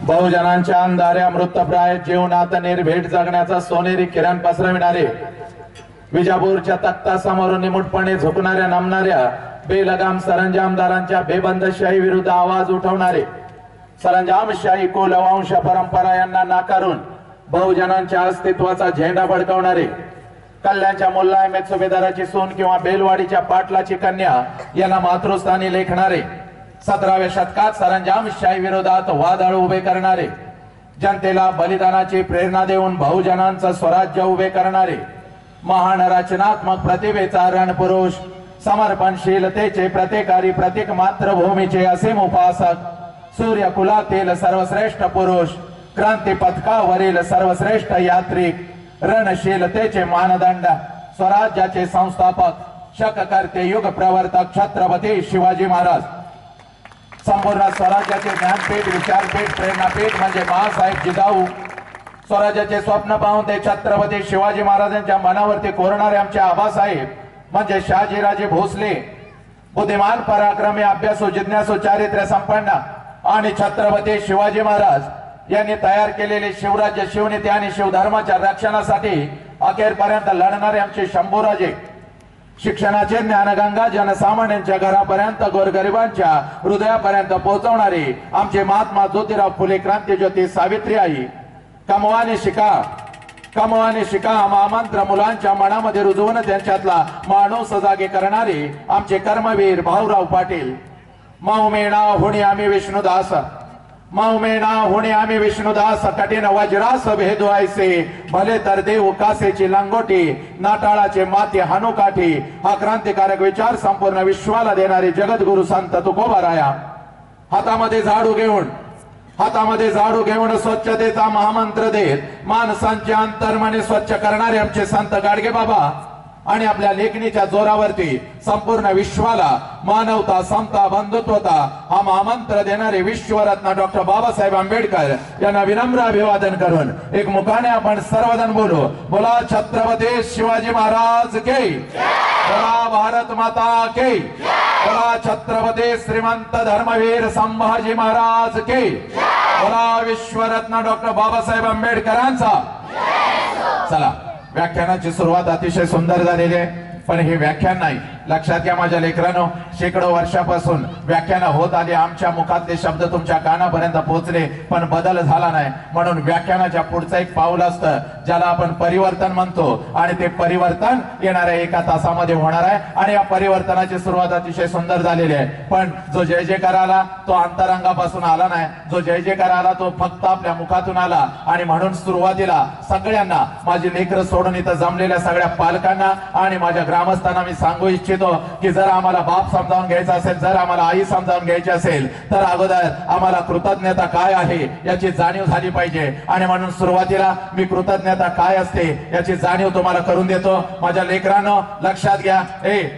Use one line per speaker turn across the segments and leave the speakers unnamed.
बहुजनांच्या अंधाऱ्या मृतप्राय जीवनात निर्भीड जगण्याचा सोनेरी किरण पसरविणारे, विजापूरच्या तख्तासमोर निमुटपणे झुकणाऱ्या नमणाऱ्या बेलगाम सरंजामदारांच्या बेबंदशाही विरुद्ध आवाज उठवणारे, सरंजामशाही कुलवंश परंपरा यांना नाकारून बहुजनांच्या अस्तित्वाचा झेंडा फडकवणारे, कल्याणच्या मुल्लायमेत सुभेदाराची सून किंवा बेलवाडीच्या पाटलाची कन्या यांना मातृस्थानी लेखणारे, 17व्या शतकात सरंजामशाही विरोधात वादळ उभे करणारे, जनतेला बलिदानाची प्रेरणा देऊन बहुजनांचं स्वराज्य उभे करणारे, महान रचनात्मक प्रतिभेचा रणपुरुष, समर्पणशीलतेचे प्रतिकारी, प्रतीक मातृभूमीचे असीम उपासक, सूर्यकुलातील सर्वश्रेष्ठ पुरुष, क्रांती पथकावरील सर्वश्रेष्ठ यात्रिक, रणशीलतेचे मानदंड, स्वराज्याचे संस्थापक, शककर्ते, युग प्रवर्तक छत्रपती शिवाजी महाराज, संपूर्ण स्वराज्याचे ज्ञानपीठ, विचारपीठ, प्रेरणापीठ म्हणजे बाळासाहेब जिजाऊ, स्वराज्याचे स्वप्न पाहून ते छत्रपती शिवाजी महाराजांच्या मनावरती कोरणारे आमचे आबासाहेब म्हणजे शहाजीराजे भोसले, बुद्धिमान, पराक्रमी, अभ्यासू, जिज्ञासू, चारित्र्य संपन्न आणि छत्रपती शिवाजी महाराज यांनी तयार केलेले शिवराज्य, शिवनीती आणि शिवधर्माच्या रक्षणासाठी अखेरपर्यंत लढणारे आमचे शंभूराजे, शिक्षणाचे ज्ञानगंगा जनसामान्यांच्या घरापर्यंत, गोरगरिबांच्या हृदयापर्यंत पोहोचवणारे आमचे महात्मा ज्योतिराव फुले, क्रांतीज्योती सावित्रीबाई, कमवाने शिका, कमवाने शिका महामंत्र मुलांच्या मनामध्ये रुजवून त्यांच्यातला माणूस जागे करणारे आमचे कर्मवीर भाऊराव पाटील, माऊमेणा होणी आम्ही विष्णुदास, माऊमेणा होणी आम्ही विष्णुदास, कठीण वज्रास भेदवायचे, भले तर देव कासेची लंगोटी, नाटाळाचे माती हानुकाठी, हा क्रांतिकारक विचार संपूर्ण विश्वाला देणारे जगद्गुरु संत तुकोबाराया, हातामध्ये झाडू घेऊन स्वच्छतेचा महामंत्र देत माणसांचे अंतर्मने स्वच्छ करणारे आमचे संत गाडगे बाबा आणि आपल्या लेखणीच्या जोरावरती संपूर्ण विश्वाला मानवता, समता, बंधुत्वता हा महामंत्र देणारे विश्वरत्न डॉक्टर बाबासाहेब आंबेडकर यांना विनम्र अभिवादन करून एक मुखाने आपण सर्वजण बोलू, बोला छत्रपती शिवाजी महाराज की, बोला भारत माता की, बोला छत्रपती श्रीमंत धर्मवीर संभाजी महाराज की, बोला विश्वरत्न डॉक्टर बाबासाहेब आंबेडकरांचा। चला, व्याख्यानाची सुरुवात अतिशय सुंदर झालेली आहे, पण हे व्याख्यान नाही, लक्षात घ्या माझ्या लेकरांनो, शेकडो वर्षापासून व्याख्यान होत आली, आमच्या मुखातले शब्द तुमच्या कानापर्यंत पोहोचले, पण बदल झाला नाही, म्हणून व्याख्यानाच्या पुढचं एक पाऊल असतं ज्याला आपण परिवर्तन म्हणतो, आणि ते परिवर्तन येणाऱ्या एका तासामध्ये होणार आहे, आणि या परिवर्तनाची सुरुवात अतिशय सुंदर झालेली आहे, पण जो जय जयकार आला तो अंतरंगापासून आला नाही, जो जय जयकार आला तो फक्त आपल्या मुखातून आला, आणि म्हणून सुरुवातीला सगळ्यांना, माझी लेकरं सोडून इथं जमलेल्या सगळ्या पालकांना आणि माझ्या ग्रामस्थांना मी सांगू इच्छितो की जर आम्हाला बाप समजावून घ्यायचा असेल, जर आम्हाला आई समजावून घ्यायची असेल, तर अगोदर आम्हाला कृतज्ञता काय आहे याची जाणीव झाली पाहिजे, आणि म्हणून सुरुवातीला मी कृतज्ञता काय असते याची जाणीव तुम्हाला करून देतो। माझ्या लेकरांनो लक्षात घ्या,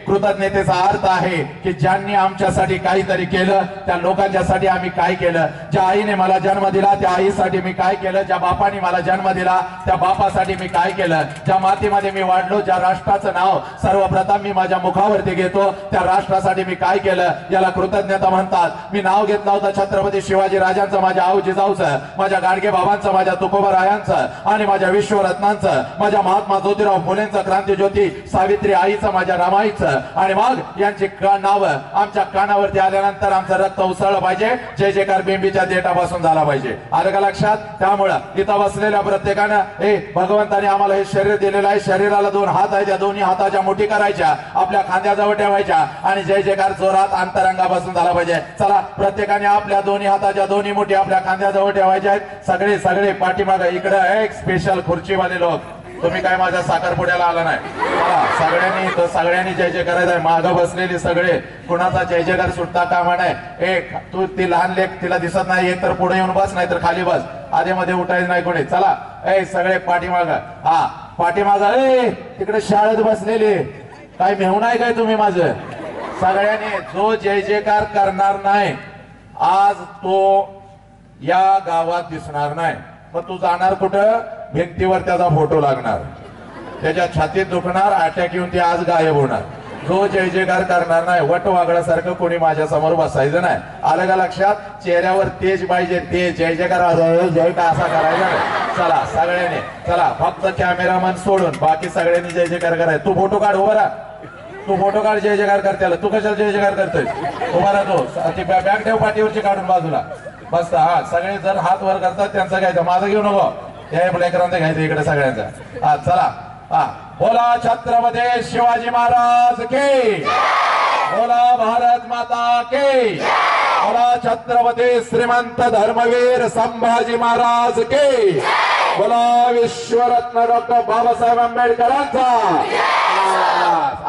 कृतज्ञतेचा अर्थ आहे की ज्यांनी आमच्यासाठी काहीतरी केलं त्या लोकांच्यासाठी आम्ही काय केलं, ज्या आईने मला जन्म दिला त्या आईसाठी मी काय केलं, ज्या बापाने मला जन्म दिला त्या बापासाठी मी काय केलं, ज्या मातीमध्ये मी वाढलो, ज्या राष्ट्राचं नाव सर्वप्रथम मी माझ्या मुखावरती घेतो त्या राष्ट्रासाठी मी काय केलं, याला कृतज्ञता म्हणतात। मी नाव घेतलं होतं छत्रपती शिवाजी राजांचं, माझ्या आऊ जिजाऊचं, माझ्या गाडगे बाबांचं, माझ्या तुकोबारायांचं आणि माझ्या विश्वरत्नांचं, माझ्या महात्मा ज्योतिराव फुलेंचं, क्रांतीज्योती सावित्री आईचं, माझ्या रमाईचं, आणि मग यांची नाव आमच्या कानावरती आल्यानंतर आमचं रक्त उसळलं पाहिजे, जय जयकार बिंबीच्या देठापासून झाला पाहिजे, आलं का लक्षात? त्यामुळं इथं बसलेल्या प्रत्येकानं भगवंताने आम्हाला हे शरीर दिलेलं आहे, शरीराला 2 हात आहेत, त्या दोन्ही हाताच्या मुठी करायच्या, आपल्या खांद्याजवळ ठेवायच्या आणि जय जयकार जोरात अंतरंगापासून झाला पाहिजे। चला, प्रत्येकाने आपल्या दोन्ही हाताच्या दोन्ही मुठी आपल्या खांद्याजवळ ठेवायच्या आहेत, सगळे सगळे पाठीमागे, इकडे एक स्पेशल खुर्चीवाले लोक, तुम्ही काय माझ्या साखरपुड्याला आला नाही, सगळ्यांनी जय जय करायचं आहे, मागं बसलेले सगळे, कुणाचा जय जयकार सुटता कामा नाही। तू ती लहान लेक तिला दिसत नाही, एक तर पुढे येऊन बस, नाही तर खाली बस, आधी मध्ये उठायचं नाही कोणी। चला सगळे पाठीमाग, हा पाठीमाग, तिकडे शाळेत बसलेले, काय मेहून आहे काय तुम्ही माझं? सगळ्यांनी जो जय जयकार करणार नाही आज तो या गावात दिसणार नाही, मग तू जाणार कुठं? भिंतीवर त्याचा फोटो लागणार, त्याच्या छातीत दुखणार, अटॅक येऊन ते आज गायब होणार, जो जय जयकार करणार नाही वट वागडासारखं कोणी माझ्या समोर बसायचं नाही. आलं का लक्षात? चेहऱ्यावर तेज पाहिजे, तेज. जय जयकार जय का असा करायचा नाही. चला सगळ्यांनी, चला फक्त कॅमेरामन सोडून बाकी सगळ्यांनी जय जयकार करायचं. तू फोटो काढ, उभा राहा. तू फोटो काढ, जय जयकार कर. त्याला तू कशाला जय जयकार करतोय? उभा राहतो. ती बॅग ठेव पाठीवरची काढून बाजूला. बस हा, सगळे जर हात वर करतात त्यांचं घ्यायचं, माझं घेऊ नको. हे लेकरांचं घ्यायचं इकडे सगळ्यांचं. हा चला. हा, बोला छत्रपती शिवाजी महाराज की, बोला भारत माता की, बोला छत्रपती श्रीमंत धर्मवीर संभाजी महाराज की, बोला विश्वरत्न डॉक्टर बाबासाहेब आंबेडकरांचा.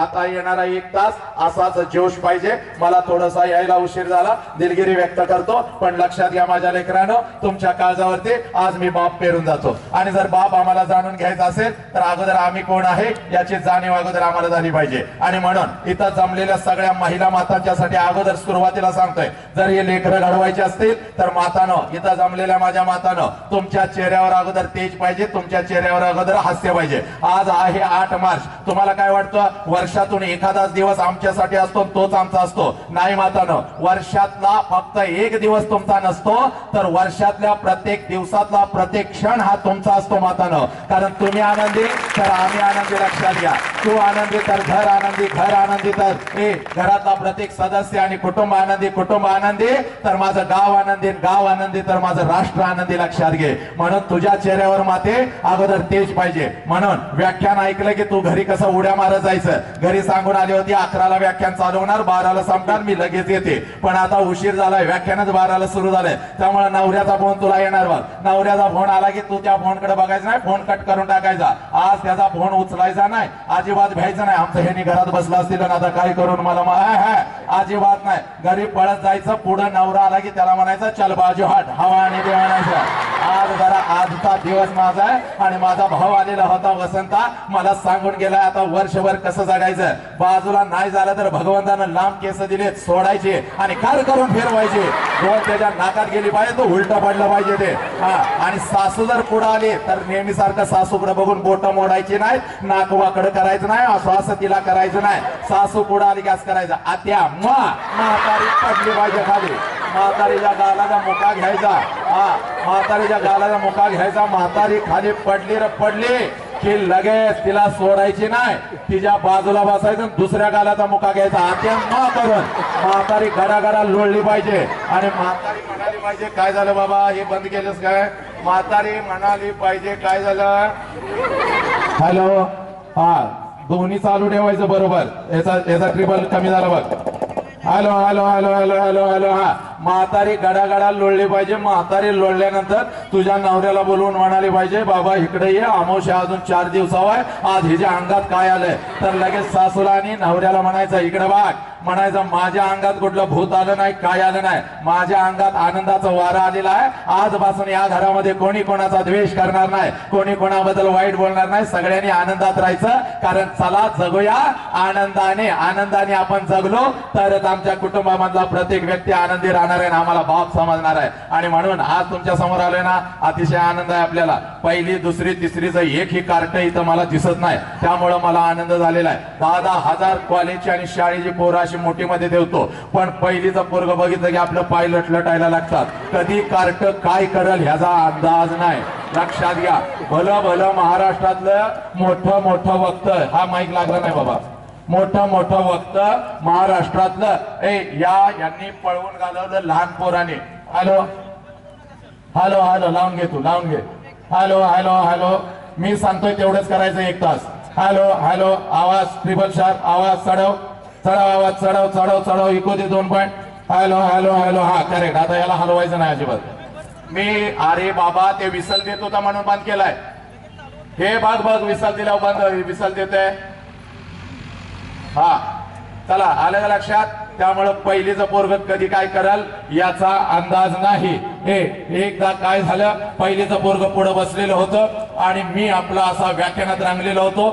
आता येणारा 1 तास असाच जोश पाहिजे. मला थोडासा यायला उशीर झाला, दिलगिरी व्यक्त करतो, पण लक्षात घ्या माझ्या लेकरांनो, तुमच्या काळजावरती आज मी बाप पेरून जातो. आणि जर बाप आम्हाला जाणून घ्यायचा असेल तर अगोदर आम्ही कोण आहे याची जाणीव अगोदर आम्हाला झाली पाहिजे. आणि म्हणून इथं जमलेल्या सगळ्या महिला मातांच्यासाठी अगोदर सुरुवातीला सांगतोय, जर हे लेकरं घडवायचे असतील तर मातानं, इथं जमलेल्या माझ्या मातानं, तुमच्या चेहऱ्यावर अगोदर तेज पाहिजे, तुमच्या चेहऱ्यावर अगोदर हास्य पाहिजे. आज आहे 8 मार्च. तुम्हाला काय वाटतं वर्षातून एखादाच दिवस आमच्यासाठी असतो, तोच आमचा असतो? नाही मातानं, वर्षातला फक्त 1 दिवस तुमचा नसतो, तर वर्षातल्या प्रत्येक दिवसातला प्रत्येक क्षण हा तुमचा असतो मातानं. कारण तुम्ही आनंदी तर आम्ही आनंदी. लक्षात घ्या, तू आनंदी तर घर आनंदी, घर आनंदी तर घरातला प्रत्येक सदस्य आणि कुटुंब आनंदी, कुटुंब आनंदी तर माझं गाव आनंदी, गाव आनंदी तर माझं राष्ट्र आनंदी. लक्षात घे. म्हणून तुझ्या चेहऱ्यावर माते अगोदर तेज पाहिजे. म्हणून व्याख्यान ऐकलं की तू घरी कसं उड्या मारत जायचं. घरी सांगून आली होती 11ला व्याख्यान चालू होणार, 12ला संपणार, मी लगेच येते. पण आता उशीर झालाय, व्याख्यानच 12ला सुरू झालंय. त्यामुळे नवऱ्याचा फोन तुला येणार बघ. नवऱ्याचा फोन आला की तू त्या फोनकडे बघायचा नाही, फोन कट करून टाकायचा. आज त्याचा फोन उचलायचा नाही, अजिबात भ्यायचं नाही. आमचं ह्यांनी घरात बसला असतील आता काय करून मला अजिबात नाही. घरी पळत जायचं, पुढे नवरा आला की त्याला म्हणायचं चल बाजू हट, हवा आणि दे म्हणायचं. आज जरा आजचा दिवस माझा आहे. आणि माझा भाऊ आलेला होता वसंता, मला सांगून गेलाय आता वर्षभर कसं जगायचं. बाजूला नाही झालं तर भगवंतानं लांब केस दिलेत, सोडायचे आणि कार करून फिरवायचे. दोन त्याच्या नाकात गेली पाहिजे, तो उलटा पडलं पाहिजे ते. हा, आणि सासू जर पुढे आली तर नेहमी सारखं सासूकडे बघून बोट मोडायची नाही, नाक वाकड करायचं नाही, असं तिला करायचं नाही. सासू पुढे आली की असं करायचं. आत्या म्हातारी पडली पाहिजे खाली, म्हातारीच्या गालाचा मुका घ्यायचा. हा, म्हातारीच्या गालाचा मुका घ्यायचा. म्हातारी खाली पडली रे पडली की लगेच तिला सोडायची नाही, तिच्या बाजूला बसायचं, दुसऱ्या गालाचा मुका घ्यायचा. आत्या करून म्हातारी गडागडा लोळली पाहिजे. आणि म्हातारी म्हणाली पाहिजे काय झालं बाबा, हे बंद केलंस काय? म्हातारी म्हणाली पाहिजे काय झालं. हॅलो, हा, दोन्ही चालू ठेवायचं बरोबर. याचा ट्रिपल कमी झाला बघ. Hello hello hello hello hello hello. हा, म्हातारी गडागडा लोळली पाहिजे. म्हातारी लोळल्यानंतर तुझ्या नवऱ्याला बोलवून म्हणाली पाहिजे बाबा इकडे ये, अमावस्या अजून 4 दिवसावर आहे, आज हिच्या अंगात काय आलंय. तर लगेच सासूला आणि नवऱ्याला म्हणायचं इकडे बघ, म्हणायचं माझ्या अंगात कुठलं भूत आलं नाही, काय आलं नाही, माझ्या अंगात आनंदाचा वारा आलेला आहे. आजपासून या घरामध्ये कोणी कोणाचा द्वेष करणार नाही, कोणी कोणाबद्दल वाईट बोलणार नाही, सगळ्यांनी आनंदात राहायचं. कारण चला जगूया आनंदाने. आनंदाने आपण जगलो तरच आमच्या कुटुंबामधला प्रत्येक व्यक्ती आनंदी राहणार आहे, आम्हाला बाप समजणार आहे. आणि म्हणून आज तुमच्या समोर आलोय ना, अतिशय आनंद आहे आपल्याला. पहिली दुसरी तिसरीचं एकही कार्ट इथं मला दिसत नाही, त्यामुळे मला आनंद झालेला आहे. 10-10 हजार कॉलेजची आणि शाळेची पोरं मोठी मध्ये ठेवतो, पण पहिलीचं पोरग बघितलं की आपलं पाय लटलटायला लागतात. कधी कार्ट काय करेल ह्याचा अंदाज नाही. लक्षात घ्या, भलं भलं महाराष्ट्रातलं मोठं मोठं वक्तं, हा माईक लागला नाही बाबा, मोठं मोठं वक्तं महाराष्ट्रातलं यांनी पळवून घालवलं लहान पोराने. हॅलो हॅलो हॅलो, लावून घे, तू लावून घे. हॅलो हॅलो हॅलो, मी सांगतोय तेवढंच करायचं 1 तास. हॅलो हॅलो, आवाज ट्रिपल शार्प, आवाज चढव चढव, आवाज चढव चढव चढव, इको दे 2 पॉइंट. Hello hello hello. हा करेक्ट. आता याला हलवायचं नाही अजिबात. मी अरे बाबा ते विसल देत होता म्हणून बंद केलाय. हे बघ बघ, विसल दिल्यावर बंद, विसल देते. हा चला, आलं का लक्षात? त्यामुळे पहिलीचं पोरग कधी काय कराल याचा अंदाज नाही. एकदा काय झालं, पहिलीचं पोरग पुढे बसलेलं होतं आणि मी आपला असा व्याख्यानात रंगलेलो होतो.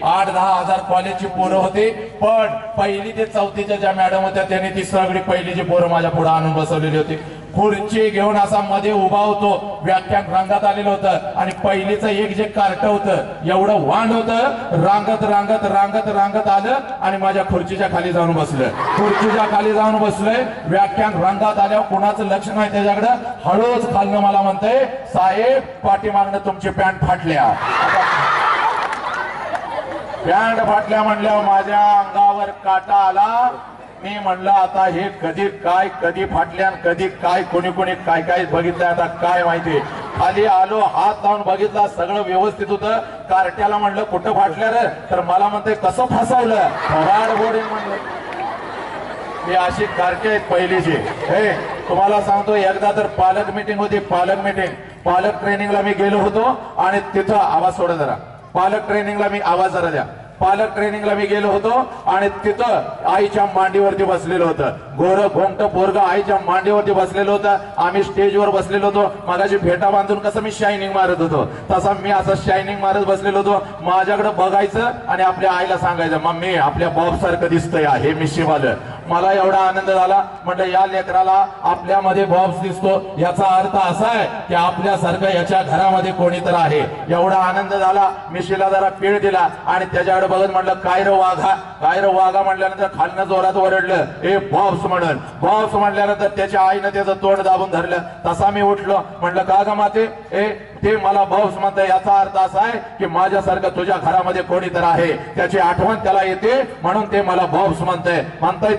8-10 हजार कॉलेजची पोरं होती, पण पहिली ते 4थीच्या ज्या मॅडम होत्या त्यांनी ती सगळी पहिलीची पोरं माझ्या पुढे आणून बसवलेली होती. खुर्ची घेऊन असा मध्ये उभा होतो. व्याख्यान रंगात आलेलं होतं आणि पहिलीचं एक जे कार्ट होतं एवढं वांड होतं, रांगत रांगत रांगत रांगत आलं आणि माझ्या खुर्चीच्या खाली जाऊन बसलं. खुर्चीच्या खाली जाऊन बसलोय. व्याख्यान रंगात आल्यावर कुणाचं लक्ष नाही त्याच्याकडे. हळूच खालनं मला म्हणतंय, साहेब पाठीमागनं तुमची पॅन्ट फाटल्या. पॅन्ट फाटल्या म्हणल्यावर माझ्या अंगावर काटा आला. मी म्हणलं आता हे कधी फाटल्या कधी काय, कोणी कोणी काय काय बघितलं आता काय माहिती. खाली आलो, हात लावून बघितला, सगळं व्यवस्थित होतं. कार्ट्याला म्हणलं कुठं फाटल्या रे, तर मला म्हणते कसं फसवलं, फराड बोडीन म्हणलं. ही अशी कार्टे आहेत पहिलीची. हे तुम्हाला सांगतो, एकदा तर पालक मीटिंग होती, पालक ट्रेनिंगला मी गेलो होतो आणि तिथं आवाज सोडा जरा, पालक ट्रेनिंगला मी गेलो होतो आणि तिथं आईच्या मांडीवरती बसलेलो होतं. गोरं घोंगट पोरग आईच्या मांडीवरती बसलेलं होतं. आम्ही स्टेजवर बसलेलो होतो. मगाशी फेटा बांधून कसं मी शायनिंग मारत होतो तसा मी असं शायनिंग मारत बसलेलो होतो. माझ्याकडे बघायचं आणि आपल्या आईला सांगायचं, मम्मी आपल्या बॉब सारखं दिसतंय हे मिशीवालं. मला एवढा आनंद झाला. म्हटलं या लेकराला आपल्यामध्ये बॉब्स दिसतो, याचा अर्थ असा आहे की आपल्यासारखं याच्या घरामध्ये कोणी तर आहे. एवढा आनंद झाला. मिशीला जरा पीळ दिला आणि त्याच्याकडे बघत म्हटलं काय रो वाघा म्हटल्यानंतर खालनं जोरात ओरडलं, ए बॉब्स म्हणून. बॉब्स म्हटल्यानंतर त्याच्या आईनं त्याचं तोंड दाबून धरलं. तसा मी उठलो. म्हटलं का ग माते, ते मला बॉब्स म्हणतंय, याचा अर्थ असा आहे की माझ्यासारखं तुझ्या घरामध्ये कोणी तर आहे, त्याची आठवण त्याला येते म्हणून ते मला बॉब्स म्हणतंय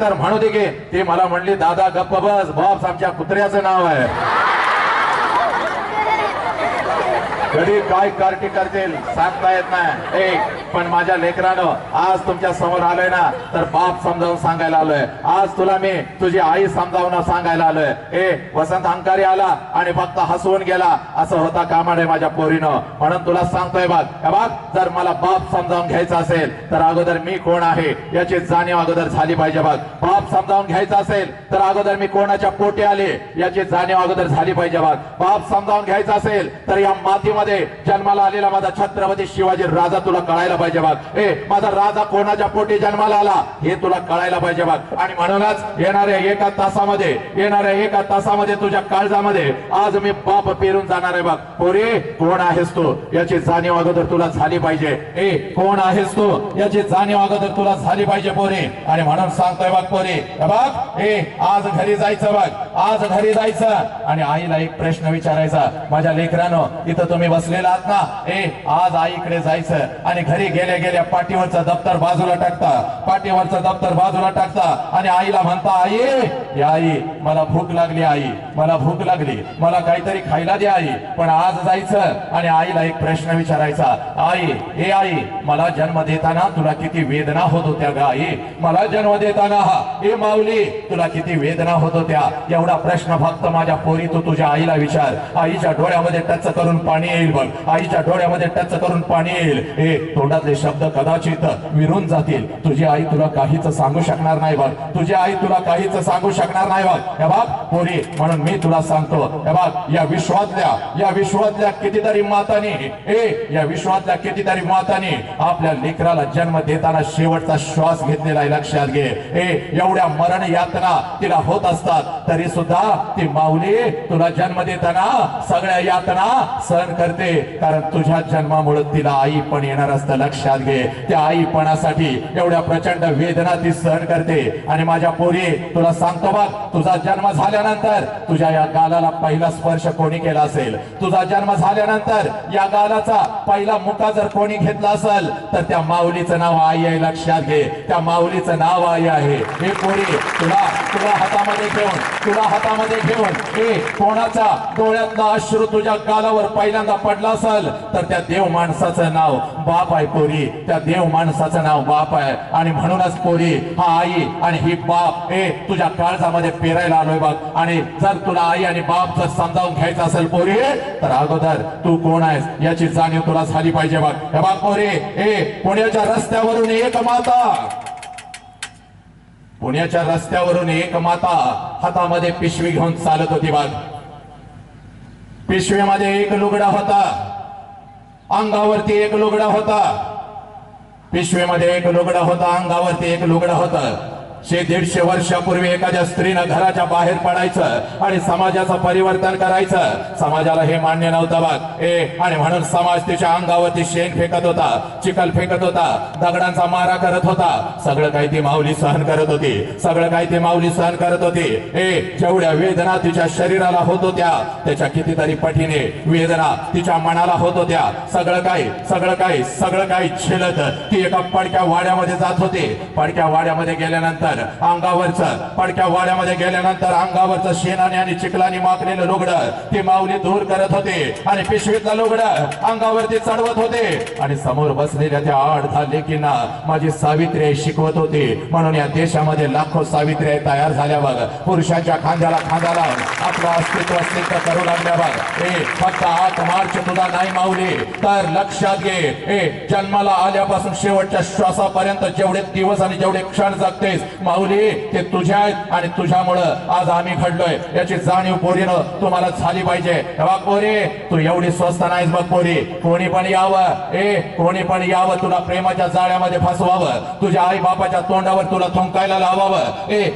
तर म्हणू दे गे. ते मला म्हणली, दादा गप्प बस, बॉब्स आमच्या कुत्र्याचं नाव आहे. कधी काय कार्टी करतील सांगता येत नाही. पण माझ्या लेकरानं आज तुमच्या समोर आलोय ना, तर बाप समजावून सांगायला आलोय. आज तुला मी तुझी आई समजावून सांगायला आलोय. वसंत अंकारी आला आणि फक्त हसवून गेला असं होता कामा नये माझ्या पोरीनं. म्हणून तुला सांगतोय बघ, जर मला बाप समजावून घ्यायचा असेल तर अगोदर मी कोण आहे याची जाणीव अगोदर झाली पाहिजे. बघ, बाप समजावून घ्यायचा असेल तर अगोदर मी कोणाच्या पोटी आले याची जाणीव अगोदर झाली पाहिजे. बघ, बाप समजावून घ्यायचा असेल तर या मातीमध्ये जन्माला आलेला माझा छत्रपती शिवाजी राजा तुला कळायला पाहिजे. बघ, माझा राजा कोणाच्या पोटी जन्माला आला हे तुला कळायला पाहिजे. बघ, आणि म्हणूनच येणाऱ्या एका तासामध्ये तुझ्या काळजामध्ये आज मी बाप पेरून जाणार आहे. बघ पोरी, कोण आहेस तू याची जाणीव अगोदर तुला झाली पाहिजे. कोण आहेस तू याची जाणीव अगोदर तुला झाली पाहिजे पोरी. आणि म्हणून सांगतोय बघ पोरी, बघ आज घरी जायचं. बघ, आज घरी जायचं आणि आईला एक प्रश्न विचारायचा. माझ्या लेकरांनो, इथं तुम्ही बसलेला आहात ना, आज आईकडे जायचं आणि घरी गेल्या गेल्या पाठीवरचं दप्तर बाजूला टाकता आणि आईला म्हणता, आई मला भूक लागली, मला काहीतरी खायला दे आई. पण आज जायचं आणि आईला एक प्रश्न विचारायचा, आई मला जन्म देताना तुला किती वेदना होत होत्या ग आई, मला जन्म देताना माऊली तुला किती वेदना होत होत्या. एवढा प्रश्न फक्त माझ्या पोरी तू तुझ्या आईला विचार. आईच्या डोळ्यामध्ये टच करून पाणी येईल. बघ, आईच्या डोळ्यामध्ये टच करून पाणी येईल. तोंडातले शब्द कदाचित विरून जातील. तुझी आई तुला काहीच सांगू शकणार नाही. बघ, तुझी आई तुला काहीच सांगू शकणार नाही. बघ, हे बघ पोरी, म्हणून मी तुला सांगतो, हे बघ या विश्वातल्या कितीतरी मातांनी आपल्या लेकराला जन्म देताना शेवटचा श्वास घेतलेला आहे. लक्षात घे. एवढ्या मरण यातना तिला होत असतात तरी सुद्धा ती माऊली तुला जन्म देताना सगळ्या यातना सहन करते. कारण तुझ्या जन्मामुळे तिला आई पण येणार असतं. लक्षात घे. त्या आईपणासाठी एवढ्या प्रचंड वेदना ती सहन करते. आणि माझ्या पोरी तुला सांगतो बघ, तुझा जन्म झाल्यानंतर तुझ्या या गालाला पहिला स्पर्श कोणी केला असेल, तुझा जन्म झाल्यानंतर या गालाचा पहिला मुका जर कोणी घेतला असेल तर त्या माऊलीचं नाव आई आहे. लक्षात घे. त्या माऊलीचं नाव आई आहे. हे पोरी, तुला हातामध्ये घेऊन कोणाचा डोळ्यातला अश्रू तुझ्या गालावर पहिल्यांदा पडला असेल तर त्या देव माणसाचं नाव बाप आहे. पोरी, त्या देव माणसाचं नाव बाप आहे. आणि म्हणूनच पोरी, हा आई आणि ही बाप तुझ्या काळजामध्ये पेरायला आलोय. बघ, आणि जर तुला आई आणि बाप जर समजावून घ्यायचं असेल पोरी तर अगोदर तू कोण आहेस याची जाणीव तुला झाली पाहिजे. बघ, हे बघ पोरी, पुण्याच्या रस्त्यावरून एक माता हातामध्ये पिशवी घेऊन चालत होती. बघ, पिशवीमध्ये एक लुगडा होता, अंगावरती एक लुगडा होता. पिशवीमध्ये एक लुगडा होता, अंगावरती एक लुगडा होता. 150 वर्षापूर्वी एखाद्या स्त्रीनं घराच्या बाहेर पडायचं आणि समाजाचं परिवर्तन करायचं, समाजाला हे मान्य नव्हतं बघ. आणि म्हणून समाज तिच्या अंगावरती शेण फेकत होता, चिखल फेकत होता, दगडांचा मारा करत होता. सगळं काही ती माऊली सहन करत होती, सगळं काही ती माऊली सहन करत होती. जेवढ्या वेदना तिच्या शरीराला होत होत्या त्याच्या कितीतरी पटीने वेदना तिच्या मनाला होत होत्या. सगळं काही झेलत ती एका पडक्या वाड्यामध्ये जात होती. पडक्या वाड्यामध्ये गेल्यानंतर अंगावरचं शेणाने आणि चिखलाने माखलेलं लुगडं ती माऊली दूर करत होते आणि पिशवीतलं लुगडं अंगावरती चढवत होते आणि समोर बसलेल्या त्या 8-10 लेकींना माझी सावित्री शिकवत होती. म्हणून या देशामध्ये लाखो सावित्री तयार झाल्या बघ. पुरुषांच्या खांद्याला खांदा लावून आपलं अस्तित्व करू लागल्या बघ. फक्त 8 मार्च तुझा नाही माऊली, तर लक्षात घे जन्माला आल्यापासून शेवटच्या श्वासापर्यंत जेवढे दिवस आणि जेवढे क्षण जगतेस माऊली ते तुझ्या आहेत आणि तुझ्यामुळं आज आम्ही घडलोय याची जाणीव पोरीनं तुम्हाला झाली पाहिजे. बघ पोरी, तू एवढी स्वस्त नाहीस बघ पोरी. कोणी पण यावं तुला प्रेमाच्या जाळ्यामध्ये फसवावं, तुझ्या आई बापाच्या तोंडावर तुला थुंकायला लावावं,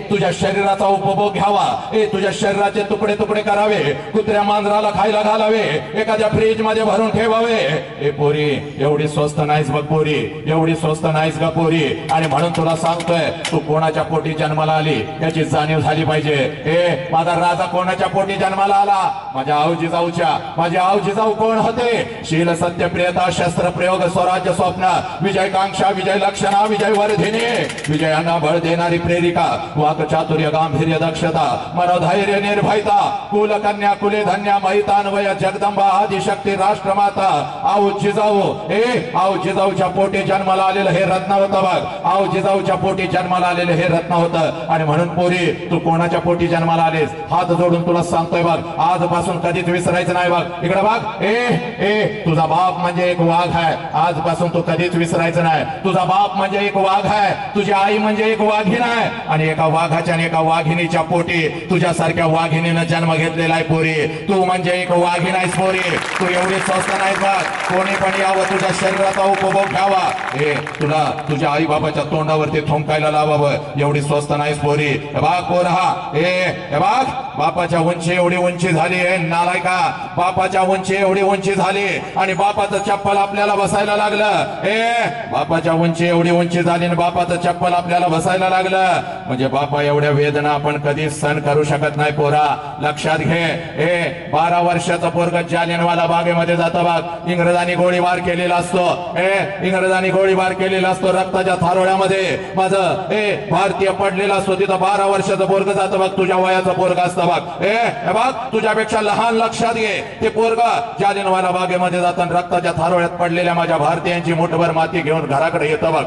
तुझ्या शरीराचा उपभोग घ्यावा, तुझ्या शरीराचे तुकडे तुकडे करावे, कुत्र्या मांजराला खायला घालावे, एखाद्या फ्रीज मध्ये भरून ठेवावे. पोरी एवढी स्वस्त नाहीस बघ पोरी, एवढी स्वस्त नाहीस ग पोरी. आणि म्हणून तुला सांगतोय तू कोणाच्या पोटी जन्माला आली याची जाणीव झाली पाहिजे. माझा राजा कोणाच्या पोटी जन्माला आला? माझ्या आऊजी जाऊ कोण होते? शील सत्य प्रियता शस्त्र प्रयोग स्वराज्य स्वप्न विजयकांक्षा विजय लक्षणा विजय वर्धिनी विजयांना बळ देणारी प्रेरिका वाक चातुर्य गांभीर्य दक्षता मनोधैर्य निर्भयता कुलकन्या कुले धन्या महितान्वय जगदंबा आदिशक्ती राष्ट्रमाता आऊ जिजाऊच्या पोटी जन्माला आलेलं हे रत्न होतं बघ. आऊ जिजाऊच्या पोटी जन्माला आलेलं हे रत्न होतं. आणि म्हणून पोरी तू कोणाच्या पोटी जन्माला आलेस हात जोडून तुला सांगतोय बघ, आजपासून कधीच विसरायचं नाही बघ. इकडे बघ, तुझा बाप म्हणजे एक वाघ आहे, आजपासून तू कधीच विसरायचं नाही. तुझा बाप म्हणजे एक वाघ आहे, तुझी आई म्हणजे एक वाघीण आहे आणि एका वाघाच्या आणि एका वाघिणीच्या पोटी तुझ्यासारख्या वाघिणीनं जन्म घेतलेला आहे पोरी. तू म्हणजे एक वाघीण आहेस पोरी, तू एवढी स्वस्त नाही बघ. कोणी पण यावं तुझ्या शरीराचा उपभोग घ्यावा, तुला तुझ्या आई बाबाच्या तोंडावरती थुंकायला लावावं, एवढी स्वस्त नाहीस पोरी. बाग पोरहा बाग, बापाच्या उंची एवढी उंची झाली आहे नालायका, बापाच्या उंची एवढी उंची झाली आणि बापाचं चप्पल आपल्याला बसायला लागलं. बापाच्या उंची एवढी उंची झाली आणि बापाचं चप्पल आपल्याला बसायला लागलं म्हणजे बापा एवढ्या वेदना आपण कधीच सहन करू शकत नाही पोरा. लक्षात घे, 12 वर्षाचा पोरग जालियनवाला बागेमध्ये जातो बघ. इंग्रजांनी गोळीबार केलेला असतो, इंग्रजांनी गोळीबार केलेला असतो रक्ताच्या थारोळ्यामध्ये. माझं भारतीय पडलेला असतो तिथं 12 वर्षाचं पोरग जातं बघ, तुझ्या वयाचं पोरग असतं बघ. बघ तुझ्यापेक्षा लहान. लक्षात घे, ते पोरग जालियनवाला बागेमध्ये जाताना रक्ताच्या थारोळ्यात पडलेल्या माझ्या भारतीयांची मुठभर माती घेऊन घराकडे येतं बघ.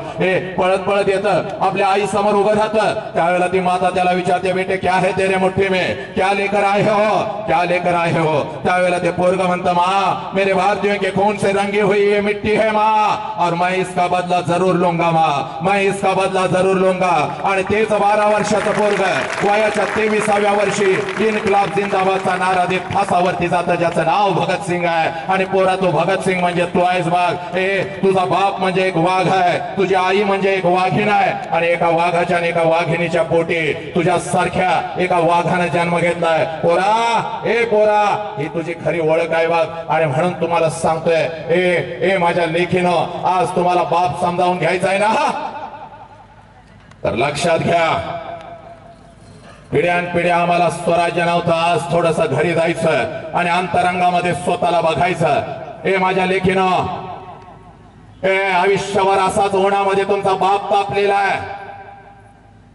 पळत पळत येतं, आपल्या आई समोर उभं राहतं. त्यावेळेला ती माता त्याला विचारते, बेटे क्या है तेरे मुट्ठी में, क्या लेकर आए हो, क्या लेकर आए हो. त्यावेळेला ते पोरग म्हणतं, माँ मेरे भारतीयों के खून से रंगी हुई ये मिट्टी है माँ, और मैं इसका बदला जरूर लूंगा माँ, मैं इसका बदला जरूर लूंगा. आणि तेच 12 वर्षाचं पोरग वयाच्या 23व्या वर्षी इन्कलाब जिंदाबादचा नारा देत फासावरती जातं, ज्याचं नाव भगतसिंग आहे. आणि पोरा तो भगतसिंग म्हणजे तू आहेस बघ. तुझा बाप म्हणजे एक वाघ आहे, तुझी आई म्हणजे एक वाघीण आहे आणि एका वाघाच्या आणि एका वाघिणीच्या पोटी तुझ्या सारख्या एका वाघानं जन्म घेतलाय. पोरा ही तुझी खरी ओळख आहे बघ. आणि म्हणून तुम्हाला सांगतोय, माझ्या लेखीनं आज तुम्हाला बाप समजावून घ्यायचा आहे ना, तर लक्षात घ्या, पिढ्यानपिढ्या आम्हाला स्वराज्य नव्हतं. आज थोडस घरी जायचं आणि अंतरंगामध्ये स्वतःला बघायचं. माझ्या लेखीनं आयुष्यभर असाच उन्हामध्ये तुमचा बाप तापलेला आहे,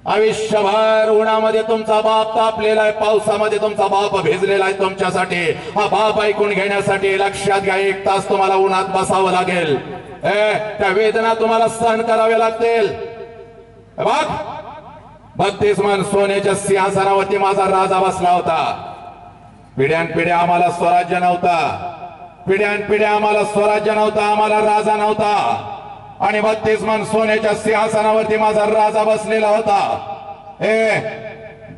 आयुष्यभर उन्हामध्ये तुमचा बाप तापलेला आहे, पावसामध्ये तुमचा बाप भिजलेला आहे तुमच्यासाठी. हा बाप ऐकून घेण्यासाठी लक्षात घ्या, 1 तास तुम्हाला उन्हात बसावं लागेल. त्या वेदना तुम्हाला सहन कराव्या लागतील. बघ 32 मन सोन्याच्या सिंहासनावरती माझा राजा बसला होता. पिढ्यानपिढ्या आम्हाला स्वराज्य नव्हता, पिढ्यानपिढ्या आम्हाला स्वराज्य नव्हता, आम्हाला राजा नव्हता. आणि 32 मन सोन्याच्या सिंहासनावरती माझा राजा बसलेला होता.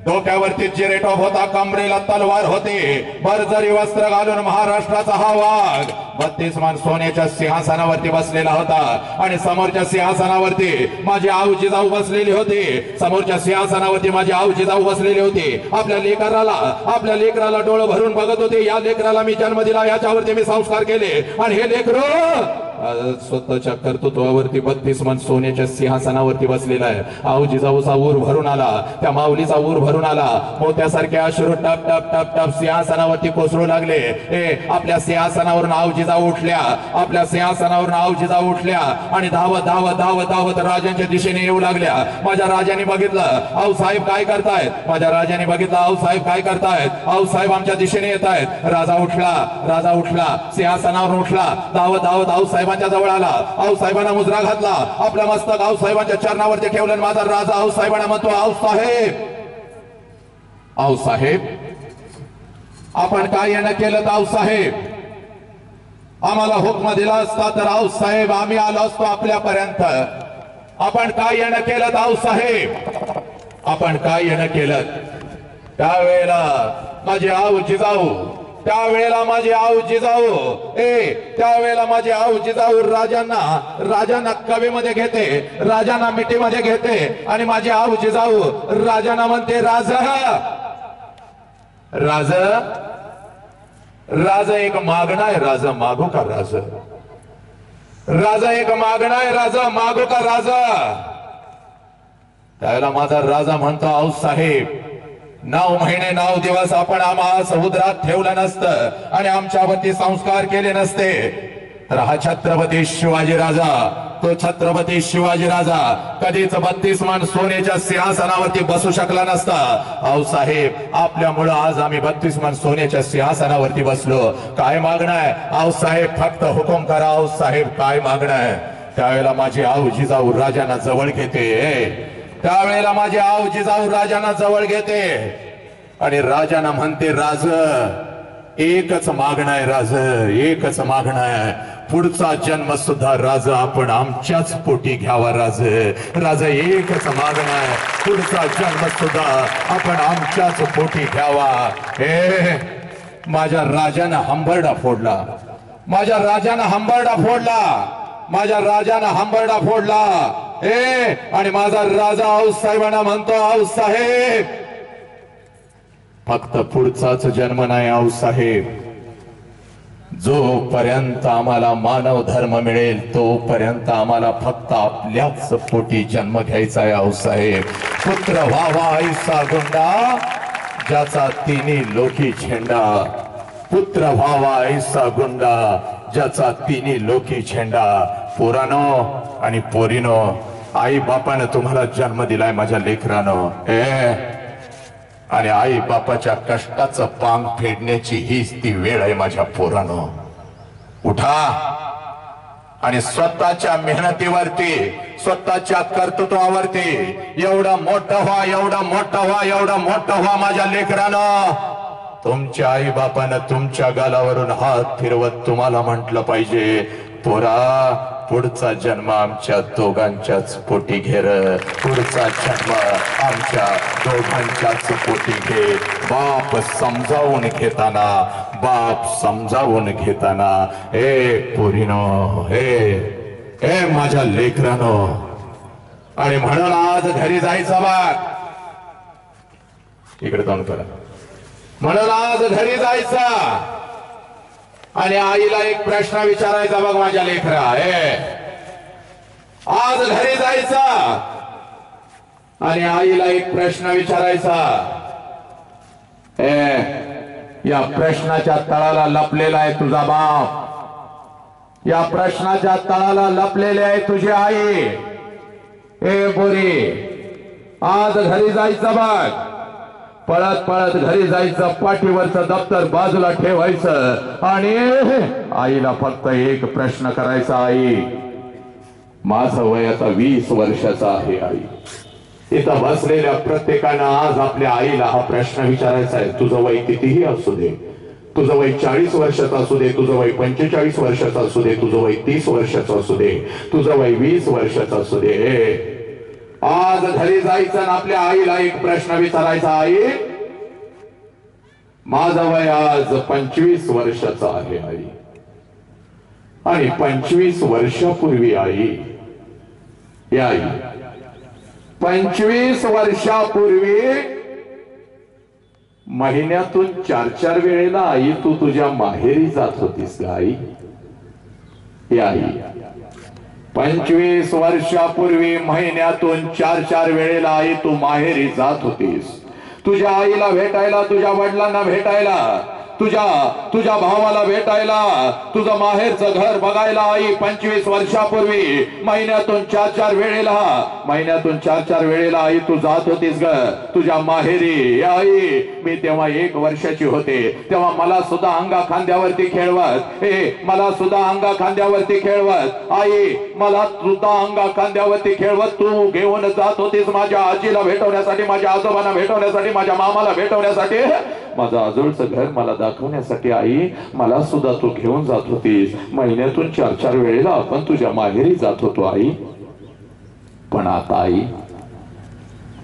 डोक्यावरती जिरेटॉप होता, कमरेला तलवार होती, भरजरी वस्त्र घालून महाराष्ट्राचा हा वाघ 32 मान सोन्याच्या सिंहासनावरती बसलेला होता. आणि समोरच्या सिंहासनावरती माझी आऊजी जाऊ बसलेली होती. समोरच्या सिंहासनावरती माझी आऊजी जाऊ बसलेली होती. आपल्या लेकराला डोळं भरून बघत होते. या लेकराला मी जन्म दिला, याच्यावरती मी संस्कार केले. आणि हे लेकरं स्वतःच्या कर्तृत्वावरती 32 मन सोन्याच्या सिंहासनावरती बसलेला आहे. आऊजी जाऊचा ऊर भरून आला, त्या माऊलीचा ऊर भरून आला. मोत्यासारखे अश्रू टप टप टप टप सिंहासनावरती कोसळू लागले. आपल्या सिंहासनावरून आऊजी जाऊ उठल्या, आपल्या सिंहासनावरून आऊजी जाऊ उठल्या आणि धावत धावत धावत धावत राजांच्या दिशेने येऊ लागल्या. माझ्या राजाने बघितलं, आऊ साहेब काय करतायत. माझ्या राजाने बघितलं, आऊ साहेब काय करतायत. आऊ साहेब आमच्या दिशेने येत आहेत. राजा उठला, सिंहासनावरून उठला, धावत धावत आऊ साहेबांच्या जवळ आला. आऊ साहेबांना मुजरा घातला, आपल्या मस्तक आऊ साहेबांच्या चरणावरती ठेवलं. माझा राजा आऊ साहेबांना म्हणतो, आऊ साहेब आपण काय येणं केलं. आऊ साहेब आम्हाला हुकम दिला असता तर आऊ साहेब आम्ही आलो असतो आपल्यापर्यंत. आपण काय येणं केलं. आऊ साहेब आपण काय येणं केलं. त्यावेळेला माझी आऊ जिजाऊ, त्यावेळेला माझी आऊ जिजाऊ त्यावेळेला माझी आऊ जिजाऊ राजांना कवेमध्ये घेते, राजांना मिठीमध्ये घेते. आणि माझी आऊ जिजाऊ राजांना म्हणते, राजा एक मागणं आहे, राजा मागू का. राजा एक मागणं आहे, राजा मागू का. त्यावेळेला माझा राजा म्हणतो, आऊ साहेब 9 महिने 9 दिवस आपण आम्हा समुद्रात ठेवलं नसतं आणि आमच्यावरती संस्कार केले नसते तर हा छत्रपती शिवाजी राजा, तो छत्रपती शिवाजी राजा कधीच 32 मान सोन्याच्या सिंहासनावरती बसू शकला नसता. आऊ साहेब आपल्यामुळं आज आम्ही 32 मान सोन्याच्या सिंहासनावरती बसलो. काय मागणं आहे आऊ साहेब, फक्त हुकुम करा. आऊ साहेब काय मागणं आहे. त्यावेळेला माझी आऊ जिजाऊ राजांना जवळ घेते, त्यावेळेला माझी आऊ जिजाऊ राजांना जवळ घेते आणि राजांना म्हणते, एकच मागणं आहे, एकच मागणं आहे. पुढचा जन्म सुद्धा राजा आपण आमच्याच पोटी घ्यावा. राजा एकच मागणं आहे, पुढचा जन्म सुद्धा आपण आमच्याच पोटी घ्यावा. माझ्या राजानं हंबरडा फोडला, माझ्या राजानं हंबरडा फोडला, माझ्या राजानं हंबरडा फोडला. आणि माझा राजा आऊ साहेबांना म्हणतो, आऊ साहेब फक्त पुढचाच जन्म नाही. आऊ साहेब जोपर्यंत आम्हाला मानव धर्म मिळेल तोपर्यंत आम्हाला फक्त आपल्याच पोटी जन्म घ्यायचा आहे. आऊ साहेब पुत्र व्हावा ऐसा गुंडा ज्याचा तिन्ही लोकी झेंडा, पुत्र व्हावा ऐसा गुंडा ज्याचा तिन्ही लोकी झेंडा. पोरानो आणि पोरीनो, आई बापानं तुम्हाला जन्म दिलाय माझ्या लेकरानं. आणि आई बापाच्या कष्टाचं पांग फेडण्याची हीच ती वेळ आहे माझ्या पोरानं. उठा आणि स्वतःच्या मेहनतीवरती, स्वतःच्या कर्तृत्वावरती एवढा मोठा व्हा, एवढा मोठा व्हा, एवढा मोठा व्हा माझ्या लेकरानं. तुमच्या आई बापानं तुमच्या गालावरून हात फिरवत तुम्हाला म्हटलं पाहिजे, पोरा पुढचा जन्म आमच्या दोघांच्याच पोटी घेर, पुढचा जन्म आमच्या दोघांच्याच पोटी घे. बाप समजावून घेताना, बाप समजावून घेताना, पोरीनो, हे माझ्या लेकरानो. आणि म्हणून आज घरी जायचं बाग, इकडे जाऊन करा. म्हणून आज घरी जायचं आणि आईला एक प्रश्न विचारायचा बघ माझ्या लेकरा. आज घरी जायचा आणि आईला एक प्रश्न विचारायचा. या प्रश्नाच्या तळाला लपलेला आहे तुझा बाप, या प्रश्नाच्या तळाला लपलेली आहे तुझी आई. पोरी आज घरी जायचं बघ, पळत पळत घरी जायचं, पाठीवरचं दप्तर बाजूला ठेवायचं आणि आईला फक्त एक प्रश्न करायचा. आई माझं वय आता 20 वर्षाचा आहे. आई इथं बसलेल्या प्रत्येकानं आज आपल्या आईला हा प्रश्न विचारायचा आहे. तुझं वय कितीही असू दे, तुझं वय 40 वर्षाचं असू दे, तुझं वय 45 वर्षाचं असू दे, तुझं वय 30 वर्षाचं असू दे, तुझं वय 20 वर्षाचं असू दे, आज घरी जायचं आणि आपल्या आईला एक प्रश्न विचारायचा, आई माझं वय आज 25 वर्षाचं आहे आई, आणि 25 वर्षापूर्वी आई, या आई 25 वर्षापूर्वी महिन्यातून 4-4 वेळेला आई तू तुझ्या माहेरी जात होतीस का आई? या आई 25 वर्षापूर्वी महिन्यातून 4-4 वेळेला आई तू माहेरी जात होतीस, तुझ्या आईला भेटायला, तुझ्या वडिलांना भेटायला, तुझ्या भावाला भेटायला, तुझं माहेरचं घर बघायला आई 25 वर्षापूर्वी महिन्यातून 4-4 वेळेला आई तू जात होतीस ग तुझ्या माहेरी. आई मी तेव्हा 1 वर्षाची होते, तेव्हा मला सुद्धा अंगा खांद्यावरती खेळवत, मला सुद्धा अंगा खांद्यावरती खेळवत आई, मला सुद्धा अंगा खांद्यावरती खेळवत तू घेऊन जात होतीस माझ्या आजीला भेटवण्यासाठी, माझ्या आजोबांना भेटवण्यासाठी, माझ्या मामाला भेटवण्यासाठी, माझं आजोळचं घर मला दाखवण्यासाठी आई मला सुद्धा तू घेऊन जात होतीस. महिन्यातून 4-4 वेळेला आपण तुझ्या माहेरी जात होतो आई. पण आता आई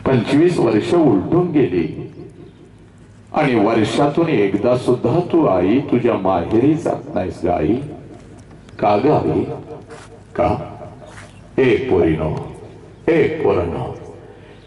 25 वर्ष उलटून गेली आणि वर्षातून एकदा सुद्धा तू आई तुझ्या माहेरी जात नाहीस ग आई. का ग आई? का? एक पोरीनो, एक पोरांनो,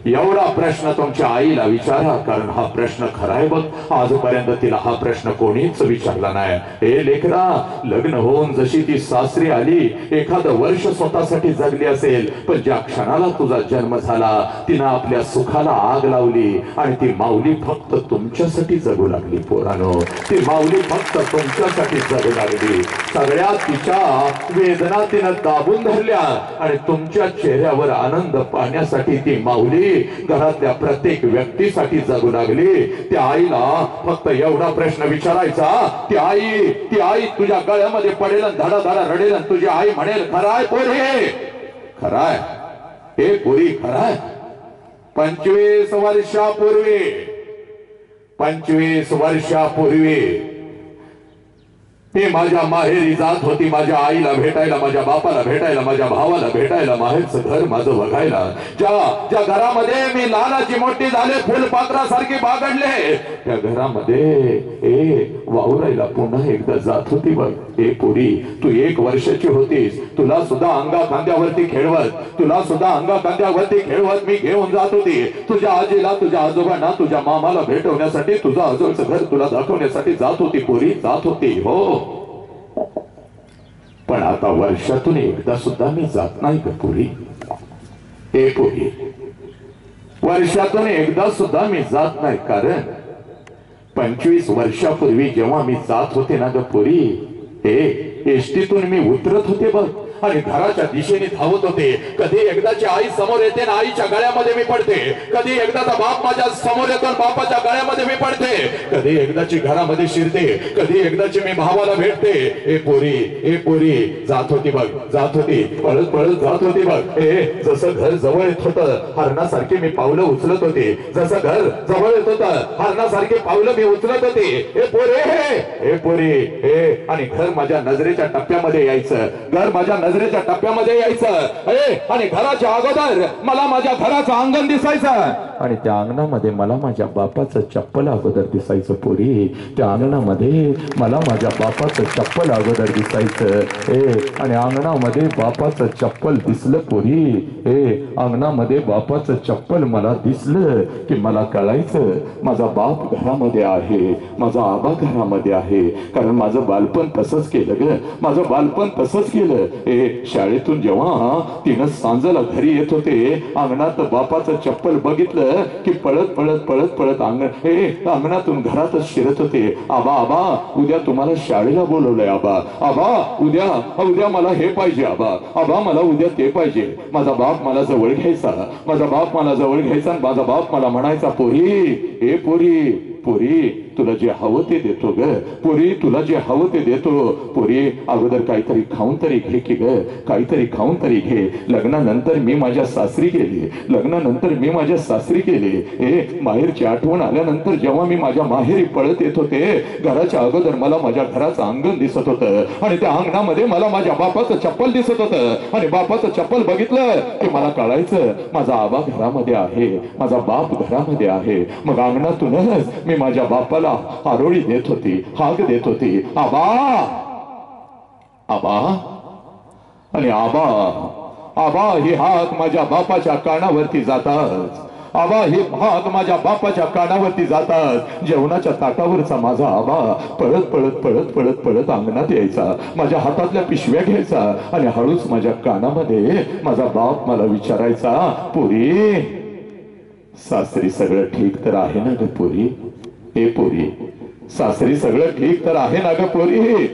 एवढा प्रश्न तुमच्या आईला विचारा, कारण हा प्रश्न खरा आहे बघ. आजपर्यंत तिला हा प्रश्न कोणीच विचारला नाही. हे लेकरा, लग्न होऊन जशी ती सासरी आली, एखादं वर्ष स्वतःसाठी जगली असेल, पण ज्या क्षणाला तुझा जन्म झाला तिनं आपल्या सुखाला आग लावली आणि ती माऊली फक्त तुमच्यासाठी जगू लागली. पोरानो, ती माऊली फक्त तुमच्यासाठी जगू लागली. सगळ्यात तिच्या वेदना तिनं दाबून धरल्या आणि तुमच्या चेहऱ्यावर आनंद पाहण्यासाठी ती माऊली घरातल्या प्रत्येक व्यक्तीसाठी जगू लागली. त्या आईला फक्त एवढा प्रश्न विचारायचा, ती आई तुझ्या गळ्यामध्ये पडेल, धडा धडा रडेल, तुझी आई म्हणेल खराय पोरी, खराय हे पोरी, खराय 25 वर्षापूर्वी ती माझ्या माहेरी जात होती, माझ्या आईला भेटायला, माझ्या बापाला भेटायला, माझ्या भावाला भेटायला, माहेरचं घर माझं बघायला. ज्या घरामध्ये मी लहानाची मोठी झाले, फुलपात्रासारखी बागडले, त्या घरामध्ये वावरायला पुन्हा एकदा जात होती बघ. पोरी, तू 1 वर्षाची होतीस, तुला सुद्धा अंगा खांद्यावरती खेळवत मी घेऊन जात होती. तुझ्या आजीला, तुझ्या आजोबांना, तुझ्या मामाला भेटवण्यासाठी, तुझं आजोळचं घर तुला दाखवण्यासाठी जात होती पोरी, जात होती. हो, पण आता वर्षातून एकदा सुद्धा मी जात नाही का पोरी? पोरी, वर्षातून एकदा सुद्धा मी जात नाही, कारण 25 वर्षापूर्वी जेव्हा मी जात होते ना ग पोरी, एसटीतून मी उतरत होते बघ आणि घराच्या दिशेने धावत होते. कधी एकदाची आई समोर येते ना आईच्या गळ्यामध्ये मी पडते, कधी एकदाचा बाप माझ्या समोर येतो बापाच्या गळ्यामध्ये मी पडते, कधी एकदाची घरामध्ये शिरते, कधी एकदाची मी भावाला भेटते. ए पोरी जात होती बघ, जात होती, पळत पळत जात होती बघ. जसं घर जवळ येत होतं हरणासारखी मी पावलं उचलत होते, जसं घर जवळ येत होतं हरणासारखी पावलं मी उचलत होते. ए पोरी, आणि घर माझ्या नजरेच्या टप्प्यामध्ये यायचं, घर माझ्या नजरेच्या टप्प्यामध्ये यायचं, आणि घराच्या अगोदर मला माझ्या घराचं अंगण दिसायचं, आणि त्या अंगणामध्ये मला माझ्या बापाचं चप्पल अगोदर दिसायचं. पोरी, त्या अंगणामध्ये मला माझ्या बापाचं चप्पल अगोदर दिसायचं. आणि अंगणामध्ये बापाचं चप्पल दिसलं पोरी, अंगणामध्ये बापाचं चप्पल मला दिसलं की मला कळायचं माझा बाप घरामध्ये आहे, माझा आबा घरामध्ये आहे. कारण माझं बालपण तसंच केलं ग, माझं बालपण तसंच केलं. शाळेतून जेव्हा तिनं सांजला घरी येत होते, अंगणात बापाचं चप्पल बघितलं की पळत पळत पळत पळत अंगणातून घरातच शिरत होते. आबा उद्या तुम्हाला शाळेला बोलवलंय, आबा उद्या मला हे पाहिजे, आबा मला उद्या ते पाहिजे. माझा बाप मला जवळ घ्यायचा, माझा बाप मला जवळ घ्यायचा, माझा बाप मला म्हणायचा पोरी, पोरी
तुला जे हवं ते देतो ग पोरी, तुला जे हवं ते देतो पोरी. अगोदर काहीतरी खाऊन तरी घे की ग, काहीतरी खाऊन तरी घे. लग्नानंतर मी माझ्या सासरी गेले, लग्नानंतर मी माझ्या सासरी गेले. माहेरची आठवण आल्यानंतर जेव्हा मी माझ्या माहेरी पळत येत होते, घराच्या अगोदर मला माझ्या घराचं अंगण दिसत होतं आणि त्या अंगणामध्ये मला माझ्या बापाचं चप्पल दिसत होतं आणि बापाचं चप्पल बघितलं की मला कळायचं माझा आबा घरामध्ये आहे, माझा बाप घरामध्ये आहे. मग अंगणातूनच मी माझ्या बापाला आरोळी देत होती, हाक देत होती, आबा आबा. आणि आबा आबा ही हाक माझ्या बापाच्या कानावरती जातात, आबा हे हाक माझ्या बापाच्या कानावरती जातात. जेवणाच्या ताटावरचा माझा आबा पळत पळत पळत पळत पळत अंगणात यायचा, माझ्या हातातल्या पिशव्या घ्यायचा आणि हळूच माझ्या कानामध्ये माझा बाप मला विचारायचा, पोरी सासरी सगळं ठीक तर आहे ना ग पोरी? हे पोरी सासरी सगळं ठीक तर आहे ना ग पोरी?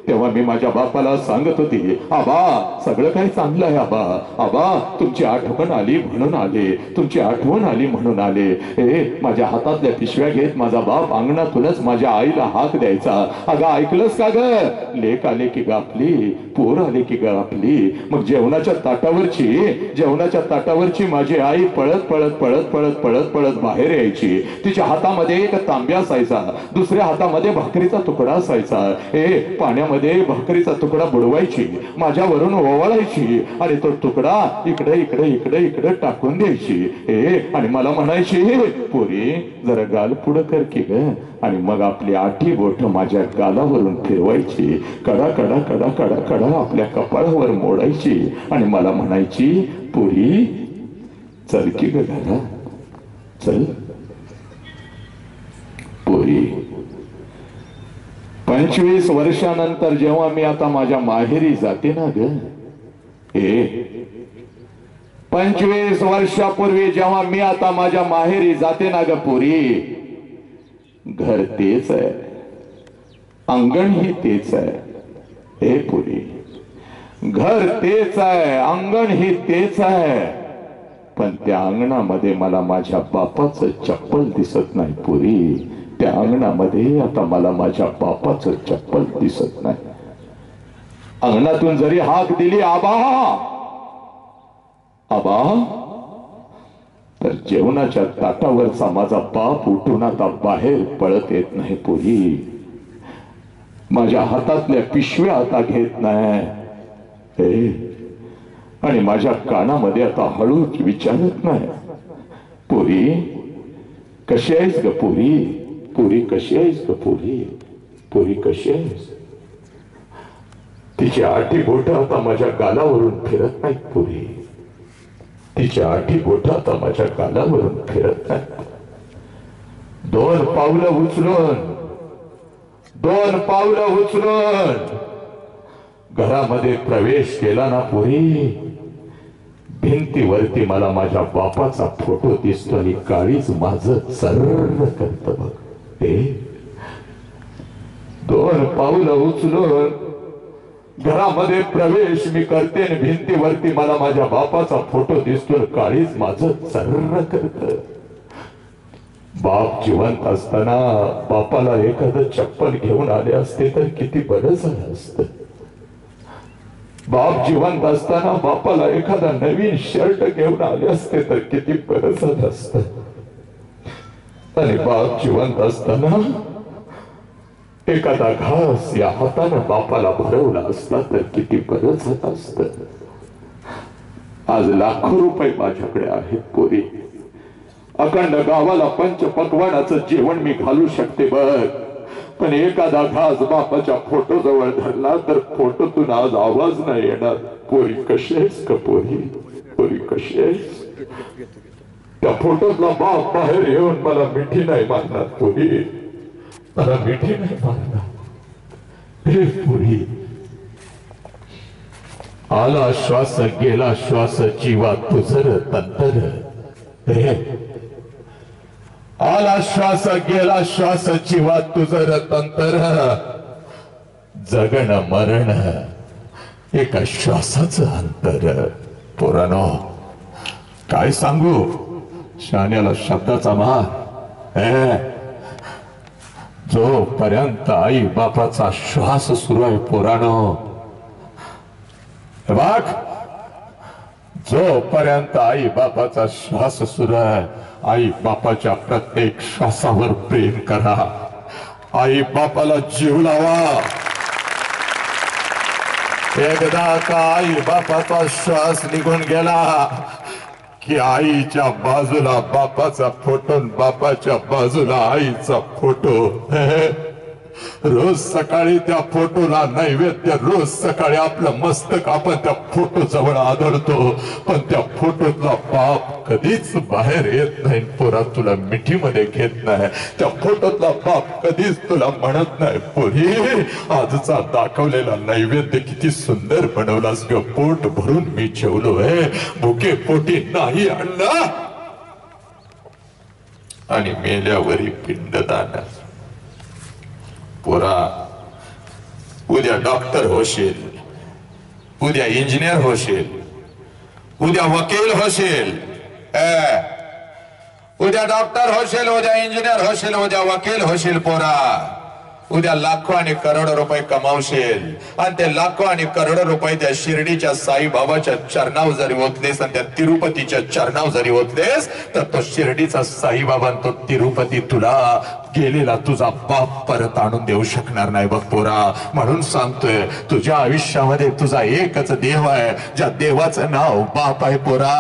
तेव्हा मी माझ्या बापाला सांगत होती, आबा सगळं काही चांगलं आहे आबा, आबा तुमची आठवण आली म्हणून आले, तुमची आठवण आली म्हणून आले. माझ्या हातातल्या पिशव्या घेत माझा बाप अंगणातूनच माझ्या आईला हाक द्यायचा, अगं ऐकलंस का ग, लेक आले की ग आपली, पोर आले की ग आपली. मग जेवणाच्या ताटावरची माझी आई पळत पळत पळत पळत पळत पळत बाहेर यायची. तिच्या हातामध्ये एक तांब्या असायचा, दुसऱ्या हातामध्ये भाकरीचा तुकडा असायचा. पाण्यामध्ये भाकरीचा तुकडा बुडवायची, माझ्यावरून ओवाळायची आणि तो तुकडा इकडे इकडे इकडे इकडे टाकून द्यायची. आणि मला म्हणायची, पोरी जरा गाल पुढं कर की ग. आणि मग आपली आठी बोट माझ्या गालावरून फिरवायची, कडा कडा कडा कडा कडा आपल्या कपाळावर मोडायची आणि मला म्हणायची, पोरी चल की ग घरा चल. पोरी 25 वर्षानंतर जेव्हा मी आता माझ्या माहेरी जाते ना ग, 25 वर्षापूर्वी जेव्हा मी आता माझ्या माहेरी जाते ना ग पोरी, घर तेच आहे, अंगण ही तेच आहे. हे पोरी घर तेच आहे, अंगण ही तेच आहे, पण त्या अंगणामध्ये मला माझ्या बापाचं चप्पल दिसत नाही पोरी. त्या अंगणामध्ये आता मला माझ्या बापाचं चप्पल दिसत नाही. अंगणातून जरी हाक दिली आबा आबा, तर जेवणाच्या ताटावरचा माझा बाप उठून आता बाहेर पळत येत नाही पोरी. माझ्या हातातल्या पिशव्या आता घेत नाही आणि माझ्या कानामध्ये आता हळूच विचारत नाही, पोरी कशी आहेस ग पोरी, पोरी कशी आहेस ग पोरी, पोरी कशी आहेस. तिची आठी बोट आता माझ्या गालावरून फिरत नाहीत पोरी, तिची आठी बोट आता माझ्या गालावरून फिरत नाहीत. 2 पावलं उचलून घरामध्ये प्रवेश केला ना पोरी, भिंतीवरती मला माझ्या बापाचा फोटो दिसतो आणि काळीच माझं सर्र करत बघ. 2 पावलं उचलून घरामध्ये प्रवेश मी करते आणि भिंतीवरती मला माझ्या बापाचा फोटो दिसतो, काळीच माझं सर्र करत. बाप जिवंत असताना बापाला एखादं चप्पल घेऊन आले असते तर किती बरं झालं असतं. बाप जिवंत असताना बापाला एखादा नवीन शर्ट घेऊन आले असते तर किती बरं झालं असतं. आणि बाप जिवंत असताना एखादा घास या हाताने बापाला भरवला असता तर किती बरं झालं असतं. आज लाखो रुपये माझ्याकडे आहेत पोरी, अखंड गावाला पंचपक्वानाचं जेवण मी घालू शकते बघ, पण एखादा घास बापाच्या फोटो जवळ धरला तर फोटोतून आज आवाज नाही येणार. पोरी कशी आहेस का पोरी, पोरी कशी आहेस. त्या फोटोतला बाप बाहेर येऊन मला मिठी नाही मारणार पोरी, मला मिठी नाही मारणार. हे पोरी आला श्वास गेला श्वास जीवा तुझर तंतर, आला श्वास गेला श्वास जीवा तुझर तंतर, जगण मरण एका श्वासाचं अंतर. पोरानो काय सांगू, शाण्याला शब्दाचा मार. जोपर्यंत आई बापाचा श्वास सुरू आहे पोरानो, बघ, जोपर्यंत आई बापाचा श्वास सुरू आहे, आई बापाच्या प्रत्येक श्वासावर प्रेम करा, आई बापाला जीव लावा. एकदा का आई बापाचा श्वास निघून गेला की आईच्या बाजूला बापाचा फोटो, बापाच्या बाजूला आईचा फोटो. रोज सकाळी त्या फोटोला नैवेद्य, रोज सकाळी आपलं मस्तक आपण त्या फोटो जवळ आदळतो, पण त्या फोटोतला बाप कधीच बाहेर येत नाही. पोरा तुला मिठीमध्ये घेत नाही. त्या फोटोतला बाप कधीच तुला म्हणत नाही, पोरी आजचा दाखवलेला नैवेद्य किती सुंदर बनवलास ग, पोट भरून मी जेवलोय, भुके पोटी नाही आणला. आणि मेल्यावरी पिंडदान. पोरा, उद्या डॉक्टर होशील, उद्या इंजिनियर होशील, उद्या वकील होशील, उद्या डॉक्टर होशील, उद्या इंजिनियर होशील, उद्या वकील होशील. पोरा, उद्या लाखो आणि करोडो रुपये कमावशील, आणि ते लाखो आणि करोडो रुपये त्या शिर्डीच्या साईबाबाच्या चरणावर जरी ओतलेस आणि त्या तिरुपतीच्या चरणावर जरी ओतलेस, तर तो शिर्डीचा साईबाबा, तो तिरुपती तुला गेलेला तुझा बाप परत आणून देऊ शकणार नाही बघ पोरा. म्हणून सांगतोय, तुझ्या आयुष्यामध्ये तुझा एकच देव आहे, ज्या देवाचं नाव बाप आहे पोरा.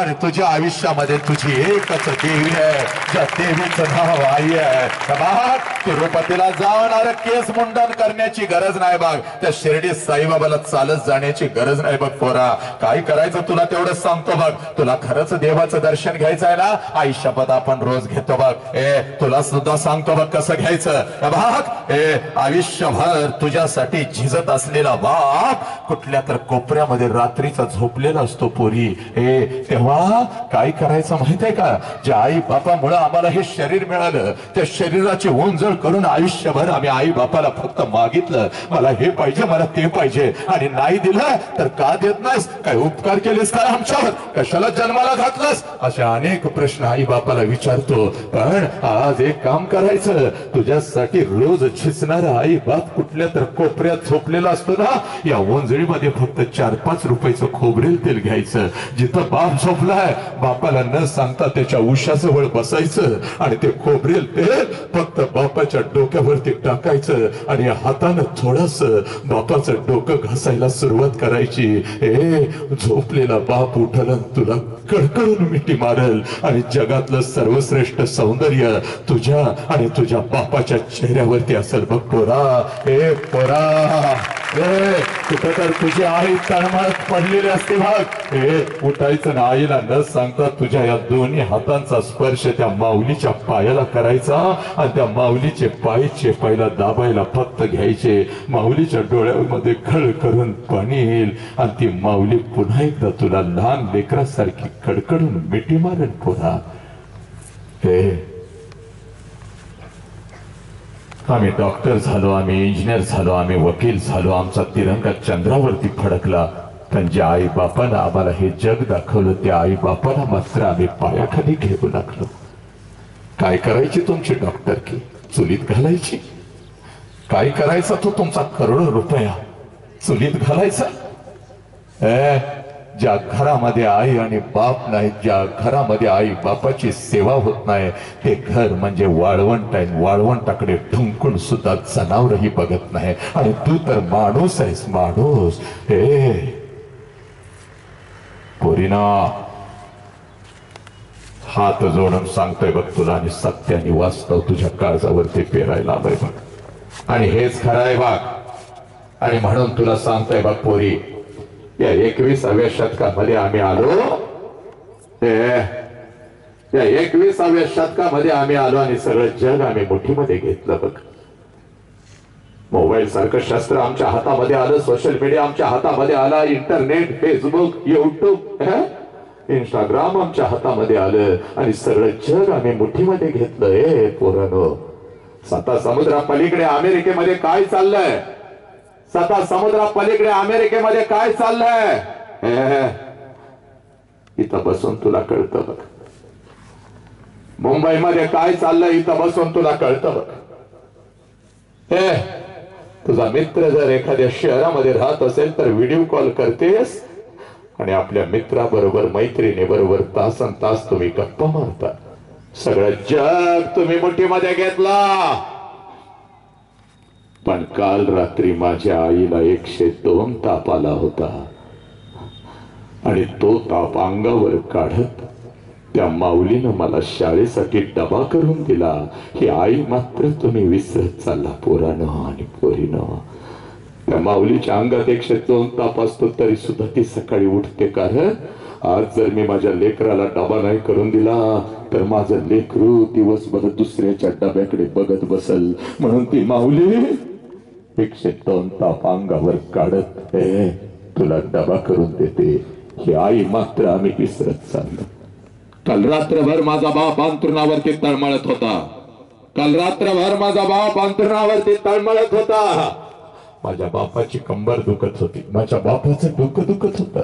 आणि तुझ्या आयुष्यामध्ये तुझी एकच देवी आहे, ज्या देवीचं नाव आई आहे. तिरुपतीला जाऊन केस मुंडन करण्याची गरज नाही बघ, त्या शिर्डी साईबाबाला चालत जाण्याची गरज नाही बघ पोरा. काय करायचं तुला तेवढं सांगतो बघ. तुला खरंच देवाचं दर्शन घ्यायचं आहे ना, आई शपथ आपण रोज घेतो बघ. तुला सुद्धा सांगतो बघ कसं घ्यायचं बघ. आयुष्यभर तुझ्यासाठी झिजत असलेला बाप कुठल्या तर कोपऱ्यामध्ये रात्रीचा झोपलेला असतो पोरी. तेव्हा काय करायचं माहितीये का, ज्या आई बापामुळे आम्हाला हे शरीर मिळालं, त्या शरीराची ओंजळ करून आयुष्यभर आम्ही आई बापाला फक्त मागितलं, मला हे पाहिजे, मला ते पाहिजे, आणि नाही दिलं तर का देत नाहीस, काय उपकार केलेस का आमच्यावर, कशाला जन्माला घातलंस, असे अनेक प्रश्न आई बापाला विचारतो. पण आज एक काम करायचं, तुझ्यासाठी रोज झिजणारा आई बाप कुठल्या तर कोपऱ्यात झोपलेला असतो ना, या ओंजळीमध्ये फक्त 4-5 रुपयाचं खोबरेल तेल घ्यायचं. जिथं बाप झोपलाय, बापाला न सांगता त्याच्या उशाजवळ बसायचं, आणि ते खोबरेल तेल फक्त बापाच्या डोक्यावरती टाकायचं, आणि हातानं थोडस बापाचं डोकं घासायला सुरुवात करायची. झोपलेला बाप उठल, तुला कडकडून मिठी मारल, आणि जगातलं सर्वश्रेष्ठ सौंदर्य तुझ्या आणि तुझ्या बापाच्या चेहऱ्यावरती असेल बघ पोरा. पोरा, कुठं तर तुझी आई तळमळत पडलेली असते बघ. उठायचं ना, आईला न सांगता तुझ्या या दोन्ही हातांचा स्पर्श त्या माऊलीच्या पायाला करायचा, आणि त्या माऊलीचे पाय चेपायला दाबायला फक्त घ्यायचे. माऊलीच्या डोळ्यामध्ये खळ करून पाणी येईल, आणि ती माऊली पुन्हा एकदा तुला लहान लेकरासारखी कडकडून मिठी मारेल पोरा. आम्ही डॉक्टर झालो, आम्ही इंजिनियर झालो, आम्ही वकील झालो, आमचा तिरंगा चंद्रावरती फडकला, पण ज्या आई बापानं आम्हाला हे जग दाखवलं, त्या आई बापाला मात्र आम्ही पायाखाली घेऊ लागलो. काय करायची तुमची डॉक्टर की, चुलीत घालायची? काय करायचा तो तुमचा करोडो रुपया, चुलीत घालायचा? ज्या घरामध्ये आई आणि बाप नाही, ज्या घरामध्ये आई बापाची सेवा होत नाही, ते घर म्हणजे वाळवंट आहे. वाळवंटाकडे ढुंकून सुद्धा जनावरही बघत नाही, आणि तू तर माणूस आहेस, माणूस. पोरीना, हात जोडून सांगतोय बघ तुला, आणि सत्य आणि वास्तव तुझ्या काळजावरती पेरायला आलंय बघ, आणि हेच खरं आहे बघ. आणि म्हणून तुला सांगतोय बघ पोरी, या 21व्या शतकामध्ये आम्ही आलो, या 21व्या शतकामध्ये आम्ही आलो, आणि सगळं जग आम्ही मुठीमध्ये घेतलं बघ. मोबाईल सारखं शस्त्र आमच्या हातामध्ये आलं, सोशल मीडिया आमच्या हातामध्ये आला, इंटरनेट, फेसबुक, युट्यूब, इंस्टाग्राम आमच्या हातामध्ये आलं, आणि सगळं जग आम्ही मुठीमध्ये घेतलं. पोरांनो, 7 समुद्रा पलीकडे अमेरिकेमध्ये काय चाललंय, 7 समुद्रा पलीकडे अमेरिकेमध्ये काय चाललंय, इथं बसून तुला कळतं बघ. मुंबईमध्ये काय चाललंय, इथं बसून तुला कळतं बघ. हे तुझा मित्र जर एखाद्या शहरामध्ये राहत असेल तर व्हिडिओ कॉल करतेस आणि आपल्या मित्राबरोबर मैत्रिणी बरोबर तासन तास तुम्ही गप्पा मारता. सगळं जग तुम्ही मुठीमध्ये घेतला. पण काल रात्री माझ्या आईला 102 ताप आला होता आणि तो ताप अंगावर काढत त्या माऊलीनं मला शाळेसाठी डबा करून दिला. ही आई मात्र तुम्ही विसरत चालला पोरानं आणि पोरीनं. त्या माऊलीच्या अंगात 102 ताप असतो तरी सुद्धा ती सकाळी उठते. कारण आज जर मी माझ्या लेकराला डबा नाही करून दिला तर माझं लेकरू दिवसभर दुसऱ्याच्या डब्याकडे बघत बसल. म्हणून ती माऊली 102 ताप अंगावर काढत तुला डबा करून देते. ही आई मात्र आम्ही विसरत चाललो. काल रात्रभर माझा बाप अंतरुणावरती तळमळत होता. काल रात्रभर माझा बाप अंतरुणावरती तळमळत होता. माझ्या बापाची कंबर दुखत होती. माझ्या बापाचं डोकं दुखत होत.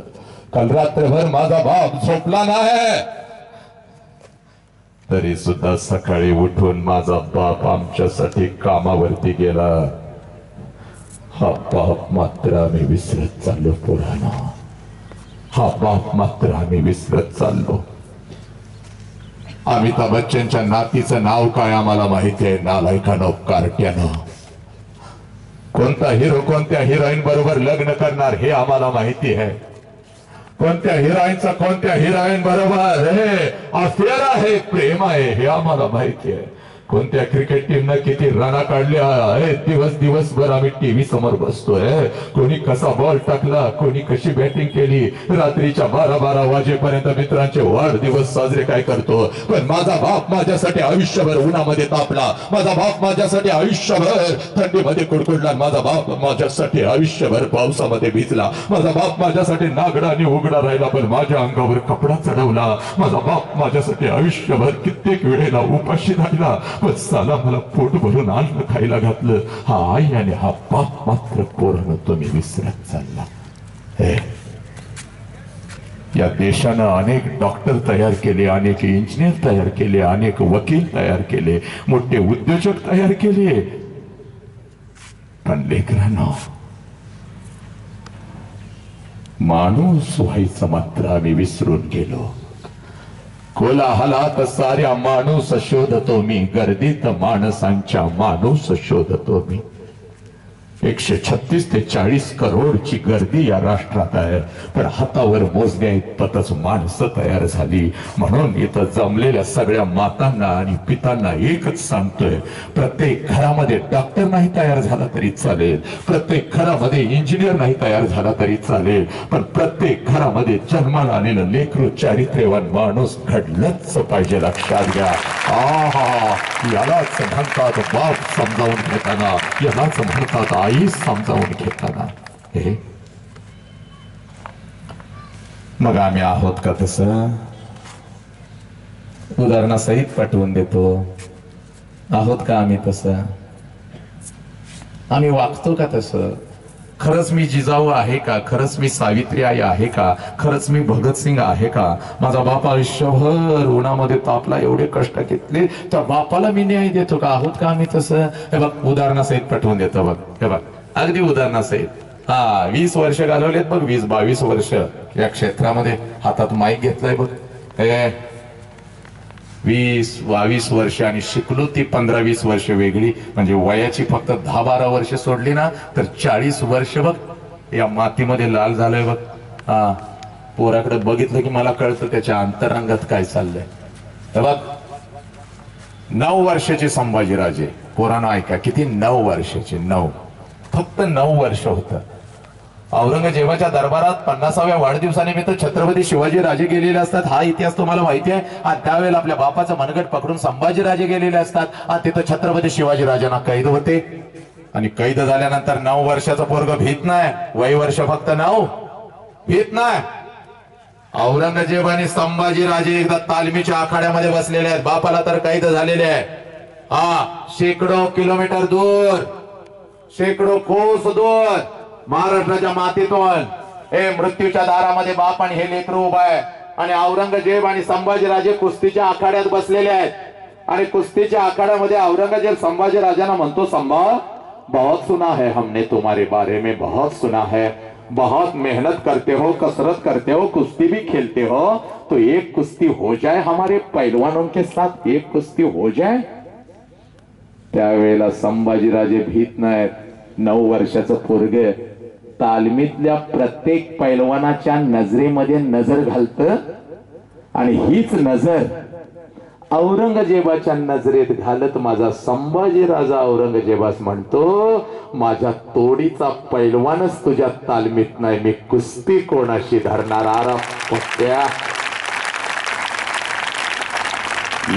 काल रात्रभर माझा बाप झोपला नाही. तरी सुद्धा सकाळी उठून माझा बाप आमच्यासाठी कामावरती गेला. हा बाप मात्र आम्ही विसरत चाललो पोरांनो. हा बाप मात्र आम्ही विसरत चाललो. अमिताभ बच्चनच्या नातीचं नाव काय आम्हाला माहिती आहे. नालायकानं, कार्ट्यानं. कोणता हिरो कोणत्या हिरोईन बरोबर लग्न करणार हे आम्हाला माहिती आहे. कोणत्या हिरोईनचा कोणत्या हिरोईन बरोबर हे अफेअर आहे, प्रेम आहे हे आम्हाला माहिती आहे. कोणत्या क्रिकेट टीमनं किती रना काढल्या दिवसभर आम्ही टीव्ही समोर बसतोय. कोणी कसा बॉल टाकला, कोणी कशी बॅटिंग केली. रात्रीच्या 12-12 वाजेपर्यंत मित्रांचे वाढदिवस साजरे काय करतो. पण माझा बाप माझ्यासाठी आयुष्यभर उन्हामध्ये तापला. माझा बाप माझ्यासाठी आयुष्यभर थंडीमध्ये कुडकुडला. माझा बाप माझ्यासाठी आयुष्यभर पावसामध्ये भिजला. माझा बाप माझ्यासाठी नागडा आणि उघडा राहिला पण माझ्या अंगावर कपडा चढवला. माझा बाप माझ्यासाठी आयुष्यभर कित्येक वेळेला उपाशी राहिला पण साला मला पोट भरून अन्न खायला घातलं. हा आई आणि हा बाप मात्र पोरानं तुम्ही विसरत चालला. या देशानं अनेक डॉक्टर तयार केले, अनेक इंजिनियर तयार केले, अनेक वकील तयार केले, मोठे उद्योजक तयार केले. पण लेकरांनो माणूस व्हायचं मात्र आम्ही विसरून गेलो. कोलाहलात साऱ्या माणूस शोधतो मी, गर्दीत माणसांच्या माणूस शोधतो मी. 136 ते 40 करोडची गर्दी या राष्ट्रात आहे पण हातावर मोजण्या इतपतच माणसं तयार झाली. म्हणून इथं जमलेल्या सगळ्या मातांना आणि पितांना एकच सांगतोय, प्रत्येक घरामध्ये डॉक्टर नाही तयार झाला तरी चालेल, प्रत्येक घरामध्ये इंजिनियर नाही तयार झाला तरी चालेल, पण प्रत्येक घरामध्ये जन्माला आलेलं लेकरू चारित्र्यवान माणूस घडलंच पाहिजे. लक्षात घ्या. यालाच म्हणतात बाप समजावून घेताना, यालाच म्हणतात आई समजावून घेताना. हे मग आम्ही आहोत का तसं? उदाहरणासहित पाठवून देतो. आहोत का आम्ही तसं? आम्ही वागतो का तसं? खरंच मी जिजाऊ आहे का? खरंच मी सावित्री आई आहे का? खरंच मी भगतसिंग आहे का? माझा बाप आयुष्यभर उन्हामध्ये तापला, एवढे कष्ट घेतले, त्या बापाला मी न्याय देतो का? आहोत का आम्ही तसं? हे बघ उदाहरणासहित पाठवून देतो. बघ हे बघ अगदी उदाहरणासहित. 20 वर्ष घालवलेत बघ, 20-22 वर्ष या क्षेत्रामध्ये. हातात माईक घेतलाय बघ. 20-22 वर्ष आणि शिकलो ती 15-20 वर्ष वेगळी. म्हणजे वयाची फक्त 10-12 वर्ष सोडली ना तर 40 वर्ष बघ या मातीमध्ये लाल झालंय बघ. पोराकडे बघितलं की मला कळतं त्याच्या अंतरंगात काय चाललंय. बघ 9 वर्षाचे संभाजीराजे. पोरानं ऐका किती, 9 वर्षाचे. 9 फक्त 9 वर्ष होतं. औरंगजेबाच्या दरबारात 50व्या वाढदिवसानिमित्त छत्रपती शिवाजी राजे गेलेले असतात. हा इतिहास तुम्हाला माहिती आहे. आणि त्यावेळेला आपल्या बापाचं मनगट पकडून संभाजी राजे गेलेले असतात आणि तिथं छत्रपती शिवाजी राजांना कैद होते. आणि कैद झाल्यानंतर 9 वर्षाचा पोरग भीत नाही. वय वर्ष फक्त 9, भीत नाही. औरंगजेब आणि संभाजी राजे एकदा तालमीच्या आखाड्यामध्ये बसलेले आहेत. बापाला तर कैद झालेले आहे. शेकडो किलोमीटर दूर, शेकडो कोस दूर महाराष्ट्राच्या मातीतून हे मृत्यूच्या दारामध्ये बाप आणि हे लेकरू उभा आहे. आणि औरंगजेब आणि संभाजीराजे कुस्तीच्या आखाड्यात बसलेले आहेत. आणि कुस्तीच्या आखाड्यामध्ये औरंगजेब संभाजीराजांना म्हणतो, संभा
बहुत सुना है हमने तुम्हारे बारे में, बहुत सुना है, बहुत मेहनत करते हो, कसरत करते हो, कुश्ती भी खेलते हो, तो एक कुश्ती हो जाए हमारे पहलवानों के साथ, एक कुश्ती हो जाए। त्यावेळेला संभाजीराजे भीत नाहीत. 9 वर्षाचं पोरगे तालमीतल्या प्रत्येक पैलवानाच्या नजरेमध्ये नजर घालत आणि हीच नजर औरंगजेबाच्या नजरेत घालत माझा संभाजीराजा औरंगजेबास म्हणतो, माझ्या तोडीचा पैलवानच तुझ्या तालमीत नाही, मी कुस्ती कोणाशी धरणार? आरा पत्त्या.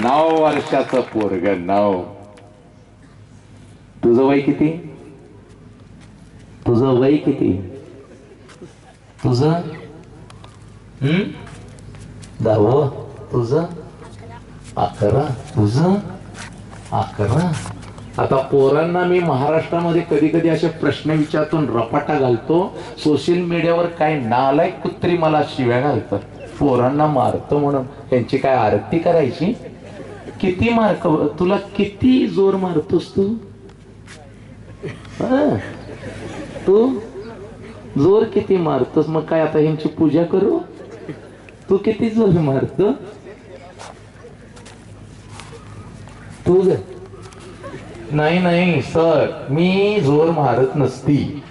9 वर्षाचं पोरग, 9. तुझं वय किती? तुझं वय किती? तुझं 10. तुझं 11. तुझं 11. आता पोरांना मी महाराष्ट्रामध्ये कधी कधी असे प्रश्न विचारतून रपाटा घालतो. सोशल मीडियावर काही नालायक कुत्री मला शिव्या घालतात, पोरांना मारतो म्हणून. त्यांची काय आरती करायची? किती मार्क? तुला किती जोर मारतोस तू? तू जोर किती मारतोस? मग काय आता ह्यांची पूजा करू? तू किती जोर मारतो? तू नाही नाही सर, मी जोर मारत नसती.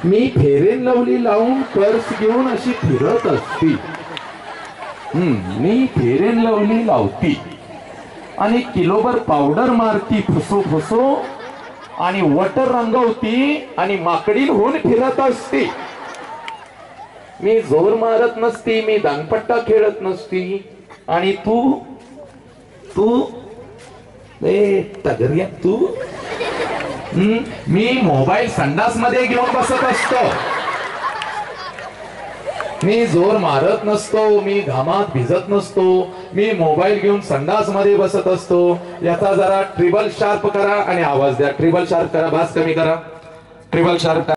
मी फेरेन लवली लावून पर्स घेऊन अशी फिरत असती. मी फेरेन लवली लावती आणि किलोभर पावडर मारती फुसो फुसो आणि वटर रंगवती आणि माकडीन होऊन फिरत असती. मी जोर मारत नसती, मी दांगपट्टा खेळत नसती. आणि तू तू तगरिया तू मी मोबाईल संडास मध्ये घेऊन बसत असतो. मी जोर मारत नसतो, मी घामात भिजत नसतो, मी मोबाईल घेऊन संडास मध्ये बसत असतो. याचा जरा ट्रिबल शार्प करा आणि आवाज द्या. ट्रिबल शार्प करा, बास कमी करा, ट्रिबल शार्प करा.